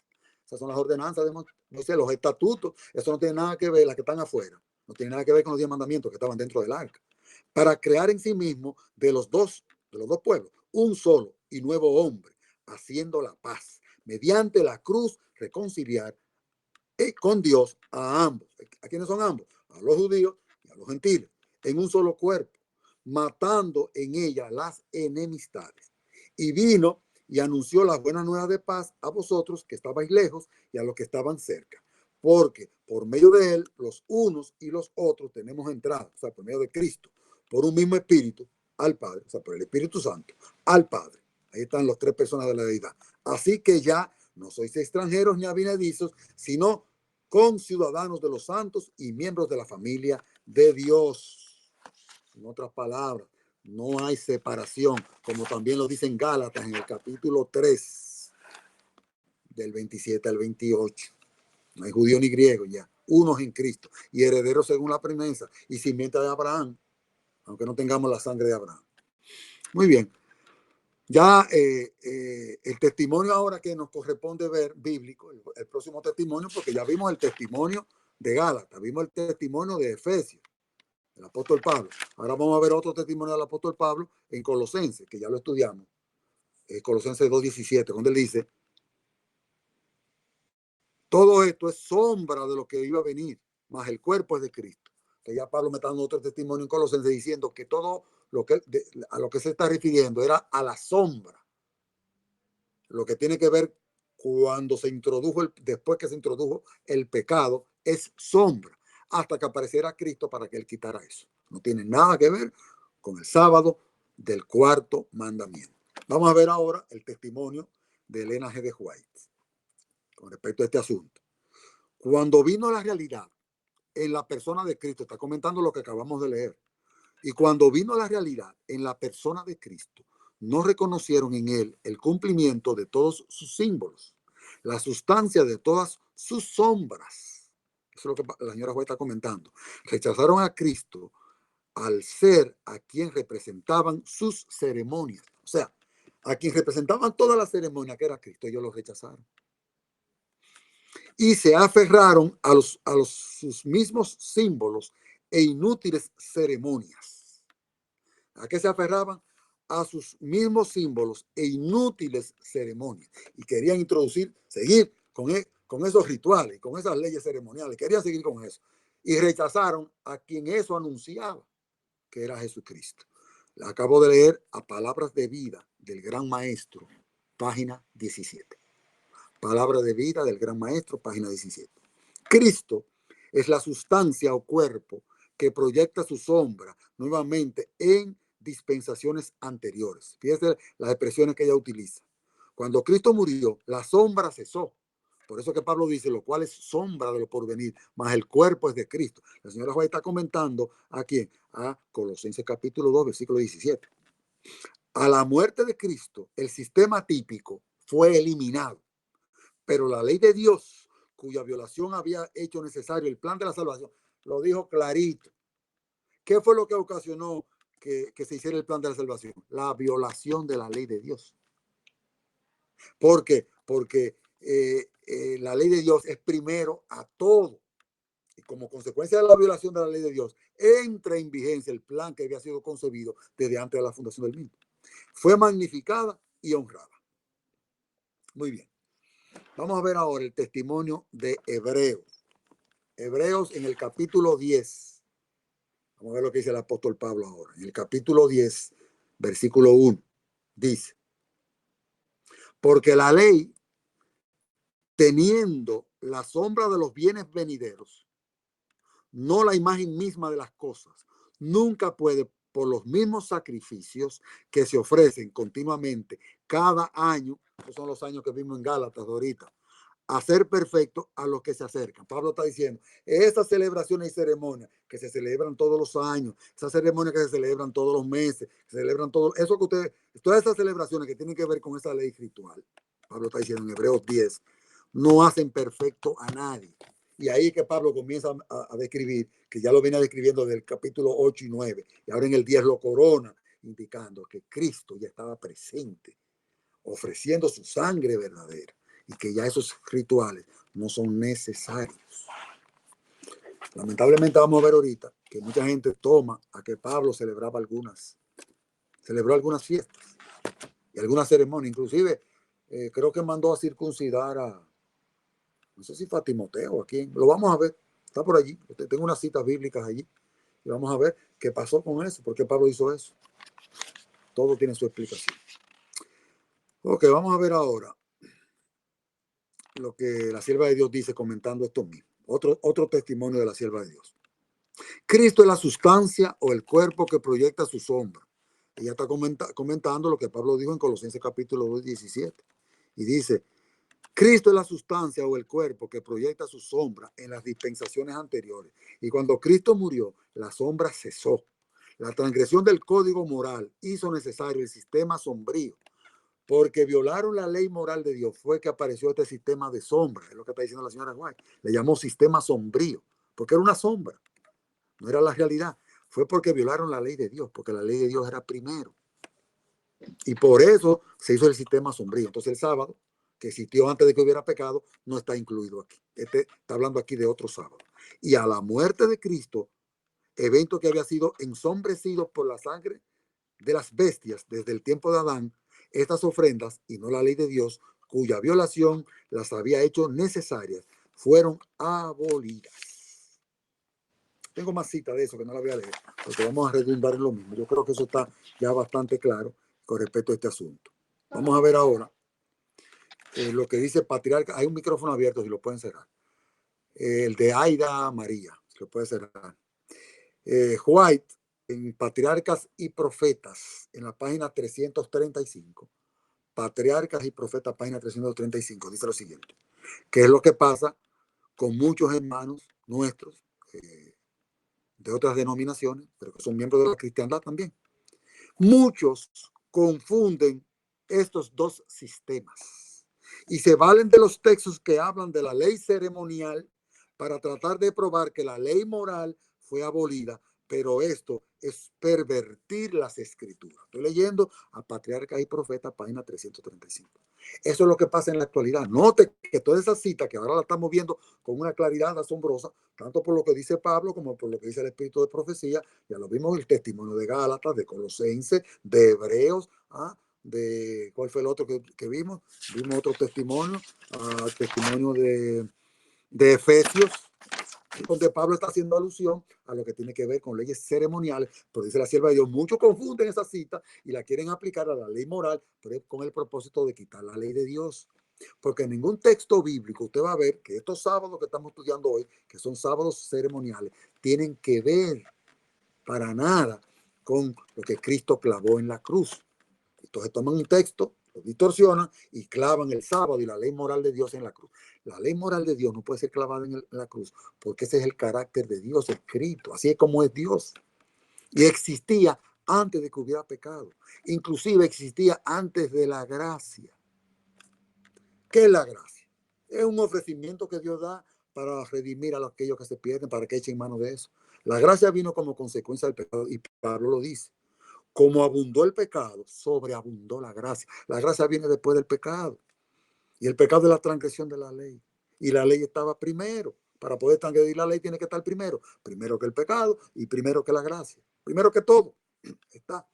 Esas son las ordenanzas de Moisés, los estatutos. Eso no tiene nada que ver, las que están afuera. No tiene nada que ver con los 10 mandamientos que estaban dentro del arca. Para crear en sí mismo de los dos pueblos un solo y nuevo hombre, haciendo la paz, mediante la cruz reconciliar con Dios a ambos. ¿A quiénes son ambos? A los judíos y a los gentiles, en un solo cuerpo, matando en ella las enemistades. Y vino y anunció las buenas nuevas de paz a vosotros que estabais lejos y a los que estaban cerca. Porque por medio de él, los unos y los otros tenemos entrada, o sea, por medio de Cristo, por un mismo espíritu al Padre, o sea, por el Espíritu Santo, al Padre. Ahí están las tres personas de la deidad. Así que ya no sois extranjeros ni advenedizos, sino conciudadanos de los santos y miembros de la familia de Dios. En otras palabras, no hay separación, como también lo dicen Gálatas en el capítulo 3, del 27 al 28. No hay judío ni griego ya, unos en Cristo y herederos según la promesa y simiente de Abraham, aunque no tengamos la sangre de Abraham. Muy bien. Ya el testimonio ahora que nos corresponde ver bíblico, el próximo testimonio, porque ya vimos el testimonio de Gálatas, vimos el testimonio de Efesios, el apóstol Pablo. Ahora vamos a ver otro testimonio del apóstol Pablo en Colosenses, que ya lo estudiamos, Colosenses 2:17, donde él dice, todo esto es sombra de lo que iba a venir, más el cuerpo es de Cristo. Que ya Pablo me está dando otro testimonio en Colosenses diciendo que todo a lo que se está refiriendo era a la sombra, lo que tiene que ver cuando se introdujo, después que se introdujo el pecado, es sombra, hasta que apareciera Cristo para que él quitara eso. No tiene nada que ver con el sábado del cuarto mandamiento. Vamos a ver ahora el testimonio de Elena G. de White con respecto a este asunto. Cuando vino la realidad en la persona de Cristo, está comentando lo que acabamos de leer, y cuando vino la realidad en la persona de Cristo, no reconocieron en él el cumplimiento de todos sus símbolos, la sustancia de todas sus sombras. Eso es lo que la señora White está comentando. Rechazaron a Cristo al ser a quien representaban sus ceremonias. O sea, a quien representaban todas las ceremonias, que era Cristo, ellos lo rechazaron. Y se aferraron a sus mismos símbolos e inútiles ceremonias. ¿A qué se aferraban? A sus mismos símbolos e inútiles ceremonias. Y querían seguir con esos rituales, con esas leyes ceremoniales. Querían seguir con eso. Y rechazaron a quien eso anunciaba, que era Jesucristo. La acabo de leer a Palabras de Vida del Gran Maestro, página 17. Palabra de Vida del Gran Maestro, página 17. Cristo es la sustancia o cuerpo que proyecta su sombra nuevamente en dispensaciones anteriores. Fíjense las expresiones que ella utiliza. Cuando Cristo murió, la sombra cesó. Por eso que Pablo dice, lo cual es sombra de lo porvenir, más el cuerpo es de Cristo. La señora Juárez está comentando a quién, a Colosenses capítulo 2, versículo 17. A la muerte de Cristo, el sistema típico fue eliminado, pero la ley de Dios, cuya violación había hecho necesario el plan de la salvación, lo dijo clarito. ¿Qué fue lo que ocasionó que se hiciera el plan de la salvación? La violación de la ley de Dios. ¿Por qué? Porque la ley de Dios es primero a todo. Y como consecuencia de la violación de la ley de Dios, entra en vigencia el plan que había sido concebido desde antes de la fundación del mundo. Fue magnificada y honrada. Muy bien. Vamos a ver ahora el testimonio de Hebreos. Hebreos en el capítulo 10. Vamos a ver lo que dice el apóstol Pablo ahora. En el capítulo 10, versículo 1, dice, porque la ley, teniendo la sombra de los bienes venideros, no la imagen misma de las cosas, nunca puede, por los mismos sacrificios que se ofrecen continuamente cada año, esos son los años que vimos en Gálatas ahorita, hacer perfecto a los que se acercan. Pablo está diciendo, esas celebraciones y ceremonias que se celebran todos los años, esas ceremonias que se celebran todos los meses, que se celebran eso que ustedes, todas esas celebraciones que tienen que ver con esa ley ritual, Pablo está diciendo en Hebreos 10, no hacen perfecto a nadie. Y ahí que Pablo comienza a describir, que ya lo viene describiendo del capítulo 8 y 9, y ahora en el 10 lo corona, indicando que Cristo ya estaba presente, ofreciendo su sangre verdadera, y que ya esos rituales no son necesarios. Lamentablemente vamos a ver ahorita que mucha gente toma a que Pablo celebró algunas fiestas y algunas ceremonias, inclusive creo que mandó a circuncidar no sé si fue a Timoteo o a quién, lo vamos a ver, está por allí, tengo unas citas bíblicas allí, y vamos a ver qué pasó con eso, por qué Pablo hizo eso. Todo tiene su explicación. Ok, vamos a ver ahora lo que la sierva de Dios dice comentando esto mismo. Otro testimonio de la sierva de Dios. Cristo es la sustancia o el cuerpo que proyecta su sombra. Ella está comentando lo que Pablo dijo en Colosenses capítulo 2, 17. Y dice, Cristo es la sustancia o el cuerpo que proyecta su sombra en las dispensaciones anteriores. Y cuando Cristo murió, la sombra cesó. La transgresión del código moral hizo necesario el sistema sombrío. Porque violaron la ley moral de Dios, fue que apareció este sistema de sombra. Es lo que está diciendo la señora White. Le llamó sistema sombrío, porque era una sombra, no era la realidad. Fue porque violaron la ley de Dios, porque la ley de Dios era primero. Y por eso se hizo el sistema sombrío. Entonces el sábado, que existió antes de que hubiera pecado, no está incluido aquí. Está hablando aquí de otro sábado. Y a la muerte de Cristo, evento que había sido ensombrecido por la sangre de las bestias desde el tiempo de Adán, estas ofrendas, y no la ley de Dios, cuya violación las había hecho necesarias, fueron abolidas. Tengo más citas de eso que no la voy a leer, porque vamos a redundar en lo mismo. Yo creo que eso está ya bastante claro con respecto a este asunto. Vamos a ver ahora lo que dice Patriarca. Hay un micrófono abierto, si lo pueden cerrar. El de Aida María, si lo puede cerrar. White en Patriarcas y Profetas, en la página 335, Patriarcas y Profetas, página 335, dice lo siguiente: ¿qué es lo que pasa con muchos hermanos nuestros de otras denominaciones, pero que son miembros de la cristiandad también? Muchos confunden estos dos sistemas y se valen de los textos que hablan de la ley ceremonial para tratar de probar que la ley moral fue abolida, pero esto es pervertir las escrituras. Estoy leyendo a Patriarcas y Profetas, página 335. Eso es lo que pasa en la actualidad. Note que toda esa cita que ahora la estamos viendo con una claridad asombrosa, tanto por lo que dice Pablo como por lo que dice el Espíritu de Profecía, ya lo vimos en el testimonio de Gálatas, de Colosenses, de Hebreos, de ¿cuál fue el otro que vimos? Vimos otro testimonio, testimonio de Efesios, donde Pablo está haciendo alusión a lo que tiene que ver con leyes ceremoniales, pero dice la sierva de Dios, muchos confunden esa cita y la quieren aplicar a la ley moral, pero con el propósito de quitar la ley de Dios. Porque en ningún texto bíblico usted va a ver que estos sábados que estamos estudiando hoy, que son sábados ceremoniales, tienen que ver para nada con lo que Cristo clavó en la cruz. Entonces toman un texto, lo distorsionan y clavan el sábado y la ley moral de Dios en la cruz. La ley moral de Dios no puede ser clavada en la cruz porque ese es el carácter de Dios escrito. Así es como es Dios. Y existía antes de que hubiera pecado. Inclusive existía antes de la gracia. ¿Qué es la gracia? Es un ofrecimiento que Dios da para redimir a aquellos que se pierden, para que echen mano de eso. La gracia vino como consecuencia del pecado y Pablo lo dice. Como abundó el pecado, sobreabundó la gracia. La gracia viene después del pecado. Y el pecado es la transgresión de la ley. Y la ley estaba primero. Para poder transgredir la ley tiene que estar primero. Primero que el pecado y primero que la gracia. Primero que todo. Está.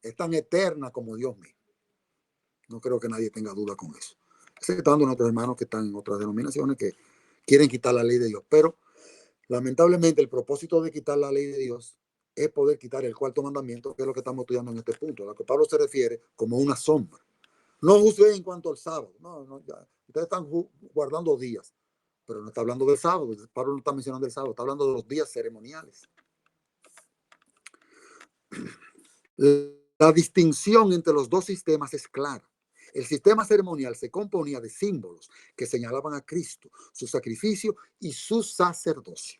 Es tan eterna como Dios mismo. No creo que nadie tenga duda con eso. Exceptando nuestros hermanos que están en otras denominaciones que quieren quitar la ley de Dios. Pero lamentablemente el propósito de quitar la ley de Dios es poder quitar el cuarto mandamiento, que es lo que estamos estudiando en este punto, a lo que Pablo se refiere como una sombra. No juzguen en cuanto al sábado. No, ya. Ustedes están guardando días, pero no está hablando del sábado. Pablo no está mencionando el sábado, está hablando de los días ceremoniales. La distinción entre los dos sistemas es clara. El sistema ceremonial se componía de símbolos que señalaban a Cristo, su sacrificio y su sacerdocio.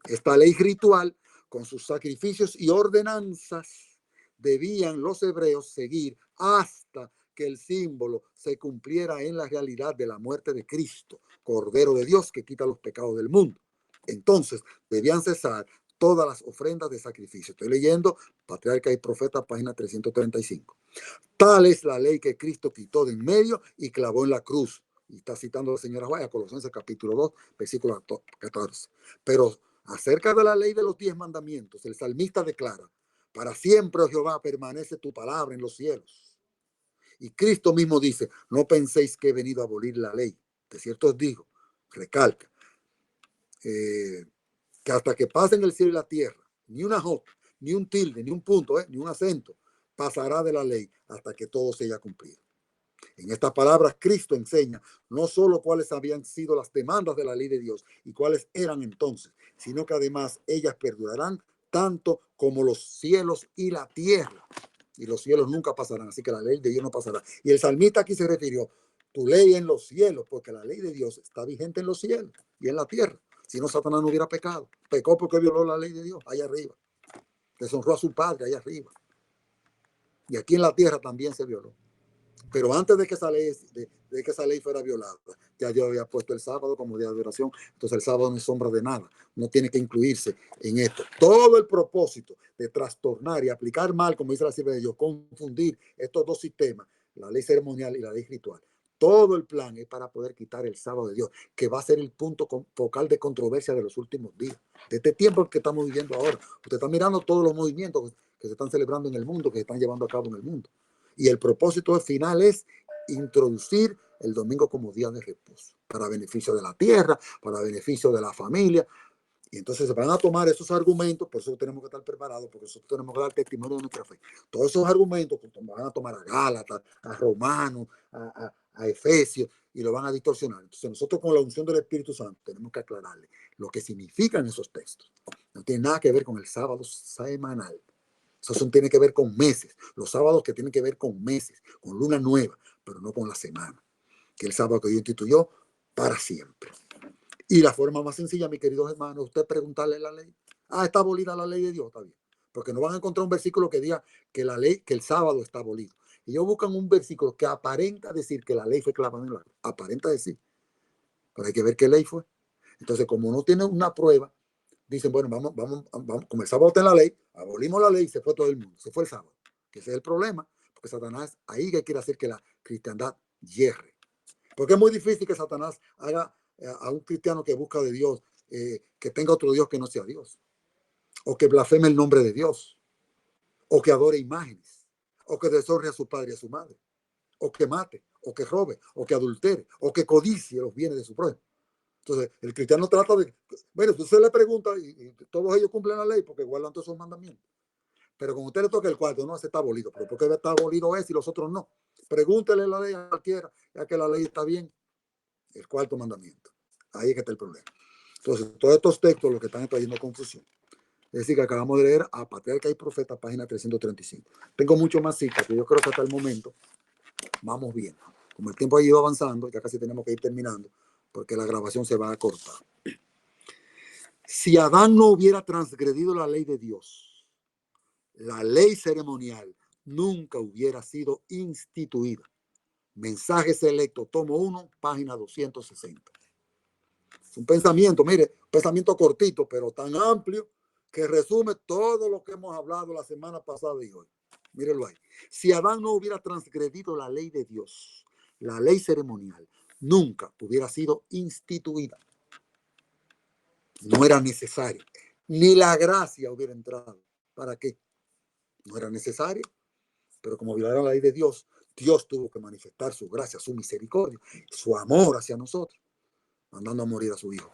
Esta ley ritual, con sus sacrificios y ordenanzas, debían los hebreos seguir hasta que el símbolo se cumpliera en la realidad de la muerte de Cristo, Cordero de Dios que quita los pecados del mundo. Entonces debían cesar todas las ofrendas de sacrificio. Estoy leyendo Patriarca y Profeta, página 335. Tal es la ley que Cristo quitó de en medio y clavó en la cruz. Y está citando la señora Guaya, Colosenses capítulo 2, versículo 14. Pero acerca de la ley de los 10 mandamientos, el salmista declara: para siempre, oh Jehová, permanece tu palabra en los cielos. Y Cristo mismo dice: no penséis que he venido a abolir la ley. De cierto os digo, recalca, que hasta que pasen el cielo y la tierra, ni una jota, ni un tilde, ni un punto, ni un acento, pasará de la ley hasta que todo se haya cumplido. En estas palabras, Cristo enseña no solo cuáles habían sido las demandas de la ley de Dios y cuáles eran entonces, sino que además ellas perdurarán tanto como los cielos y la tierra. Y los cielos nunca pasarán, así que la ley de Dios no pasará. Y el salmista aquí se refirió: tu ley en los cielos, porque la ley de Dios está vigente en los cielos y en la tierra. Si no, Satanás no hubiera pecado. Pecó porque violó la ley de Dios allá arriba. Deshonró a su padre allá arriba. Y aquí en la tierra también se violó. Pero antes de que esa ley fuera violada, ya Dios había puesto el sábado como día de adoración. Entonces el sábado no es sombra de nada, no tiene que incluirse en esto. Todo el propósito de trastornar y aplicar mal, como dice la sierva de Dios, confundir estos dos sistemas, la ley ceremonial y la ley ritual, todo el plan es para poder quitar el sábado de Dios, que va a ser el punto focal de controversia de los últimos días, de este tiempo que estamos viviendo ahora. Usted está mirando todos los movimientos que se están celebrando en el mundo, que se están llevando a cabo en el mundo. Y el propósito final es introducir el domingo como día de reposo, para beneficio de la tierra, para beneficio de la familia. Y entonces se van a tomar esos argumentos, por eso tenemos que estar preparados, porque nosotros tenemos que dar testimonio de nuestra fe. Todos esos argumentos pues, van a tomar a Gálatas, a Romanos, a Efesios y lo van a distorsionar. Entonces nosotros con la unción del Espíritu Santo tenemos que aclararle lo que significan esos textos. No tiene nada que ver con el sábado semanal. Eso tiene que ver con meses. Los sábados que tienen que ver con meses, con luna nueva, pero no con la semana. Que el sábado que Dios instituyó para siempre. Y la forma más sencilla, mis queridos hermanos, usted preguntarle la ley. Ah, está abolida la ley de Dios, está bien. Porque no van a encontrar un versículo que diga que la ley, que el sábado está abolido. Y ellos buscan un versículo que aparenta decir que la ley fue clavada en el árbol. Aparenta decir. Pero hay que ver qué ley fue. Entonces, como no tiene una prueba, dicen, bueno, vamos, como el sábado está en la ley, abolimos la ley y se fue todo el mundo. Se fue el sábado. Que ese es el problema. Porque Satanás ahí que quiere hacer que la cristiandad hierre. Porque es muy difícil que Satanás haga a un cristiano que busca de Dios, que tenga otro Dios que no sea Dios, o que blasfeme el nombre de Dios, o que adore imágenes, o que deshonre a su padre y a su madre, o que mate, o que robe, o que adultere, o que codicie los bienes de su prójimo. Entonces, el cristiano trata de, bueno, usted le pregunta y todos ellos cumplen la ley porque guardan todos esos mandamientos. Pero con usted le toca el cuarto, no, ese está abolido. ¿Pero por qué está abolido ese y los otros no? Pregúntele la ley a cualquiera, ya que la ley está bien. El cuarto mandamiento. Ahí es que está el problema. Entonces, todos estos textos lo que están trayendo confusión. Es decir, que acabamos de leer a Patriarca y Profeta, página 335. Tengo mucho más citas, que yo creo que hasta el momento vamos bien. Como el tiempo ha ido avanzando, ya casi tenemos que ir terminando, porque la grabación se va a cortar. Si Adán no hubiera transgredido la ley de Dios, la ley ceremonial nunca hubiera sido instituida. Mensaje selecto, tomo 1, página 260. Es un pensamiento, mire, un pensamiento cortito, pero tan amplio que resume todo lo que hemos hablado la semana pasada y hoy. Mírenlo ahí. Si Adán no hubiera transgredido la ley de Dios, la ley ceremonial, nunca hubiera sido instituida. No era necesario. Ni la gracia hubiera entrado. ¿Para qué? No era necesario. Pero como violaron la ley de Dios, Dios tuvo que manifestar su gracia, su misericordia, su amor hacia nosotros, mandando a morir a su Hijo,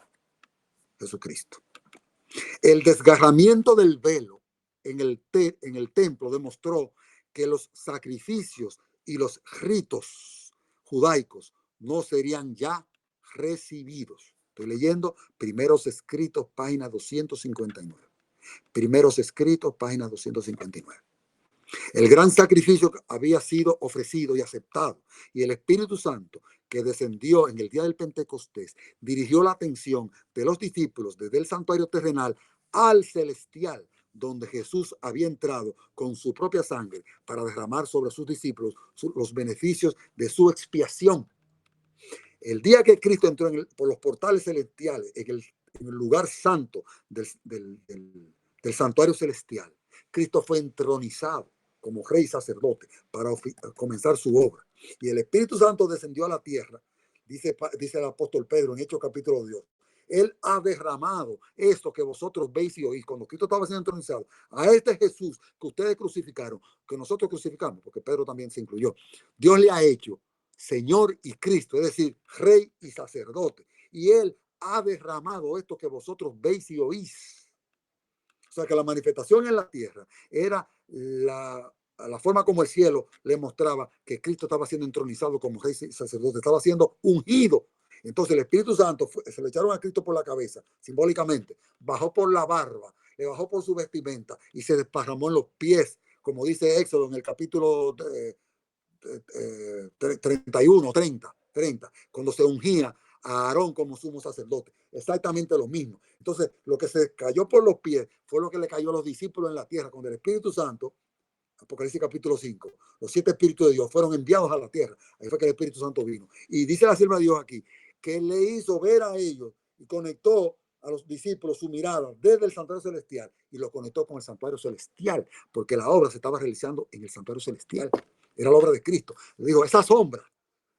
Jesucristo. El desgarramiento del velo en el templo demostró que los sacrificios y los ritos judaicos no serían ya recibidos. Estoy leyendo Primeros Escritos, página 259. Primeros Escritos, página 259. El gran sacrificio había sido ofrecido y aceptado, y el Espíritu Santo, que descendió en el día del Pentecostés, dirigió la atención de los discípulos desde el santuario terrenal al celestial, donde Jesús había entrado con su propia sangre para derramar sobre sus discípulos los beneficios de su expiación. El día que Cristo entró por los portales celestiales, en el lugar santo del santuario celestial, Cristo fue entronizado como rey y sacerdote para comenzar su obra. Y el Espíritu Santo descendió a la tierra, dice el apóstol Pedro en Hechos capítulo 2. Él ha derramado esto que vosotros veis y oís. Cuando Cristo estaba siendo entronizado, a este Jesús que ustedes crucificaron, que nosotros crucificamos, porque Pedro también se incluyó, Dios le ha hecho Señor y Cristo, es decir, Rey y sacerdote. Y Él ha derramado esto que vosotros veis y oís. O sea que la manifestación en la tierra era la forma como el cielo le mostraba que Cristo estaba siendo entronizado como rey y sacerdote, estaba siendo ungido. Entonces el Espíritu Santo se le echaron a Cristo por la cabeza, simbólicamente, bajó por la barba, le bajó por su vestimenta y se desparramó en los pies, como dice Éxodo en el capítulo 31, 30, cuando se ungía a Aarón como sumo sacerdote. Exactamente lo mismo. Entonces, lo que se cayó por los pies fue lo que le cayó a los discípulos en la tierra, cuando el Espíritu Santo, Apocalipsis capítulo 5, los 7 espíritus de Dios fueron enviados a la tierra. Ahí fue que el Espíritu Santo vino. Y dice la sierva de Dios aquí, que le hizo ver a ellos y conectó a los discípulos su mirada desde el santuario celestial y lo conectó con el santuario celestial, porque la obra se estaba realizando en el santuario celestial. Era la obra de Cristo. Le digo, esa sombra,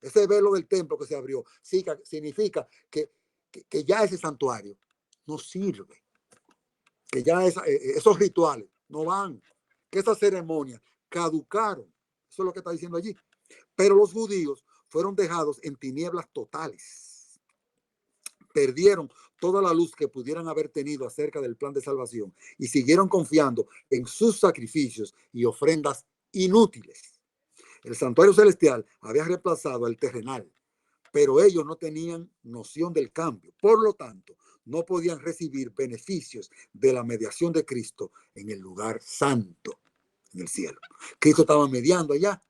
ese velo del templo que se abrió, significa que ya ese santuario no sirve, que ya esos rituales no van, que esas ceremonias caducaron. Eso es lo que está diciendo allí. Pero los judíos fueron dejados en tinieblas totales. Perdieron toda la luz que pudieran haber tenido acerca del plan de salvación y siguieron confiando en sus sacrificios y ofrendas inútiles. El santuario celestial había reemplazado al terrenal, pero ellos no tenían noción del cambio. Por lo tanto, no podían recibir beneficios de la mediación de Cristo en el lugar santo, en el cielo. Cristo estaba mediando allá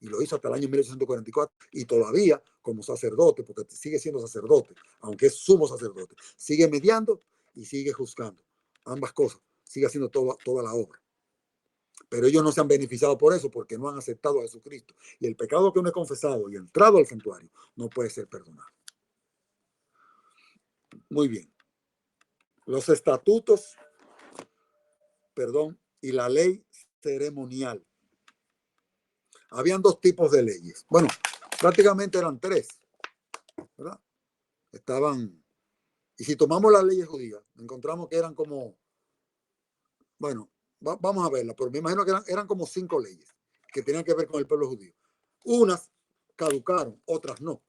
y lo hizo hasta el año 1844 y todavía como sacerdote, porque sigue siendo sacerdote, aunque es sumo sacerdote, sigue mediando y sigue juzgando. Ambas cosas, sigue haciendo toda la obra. Pero ellos no se han beneficiado por eso, porque no han aceptado a Jesucristo. Y el pecado que uno ha confesado y entrado al santuario no puede ser perdonado. Muy bien. Los estatutos, y la ley ceremonial. Habían dos tipos de leyes. Bueno, prácticamente eran tres, ¿verdad? Estaban, y si tomamos las leyes judías, encontramos que eran como, bueno, vamos a verla, pero me imagino que eran como 5 leyes que tenían que ver con el pueblo judío. Unas caducaron, otras no.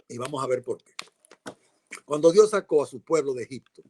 Y vamos a ver por qué. Cuando Dios sacó a su pueblo de Egipto,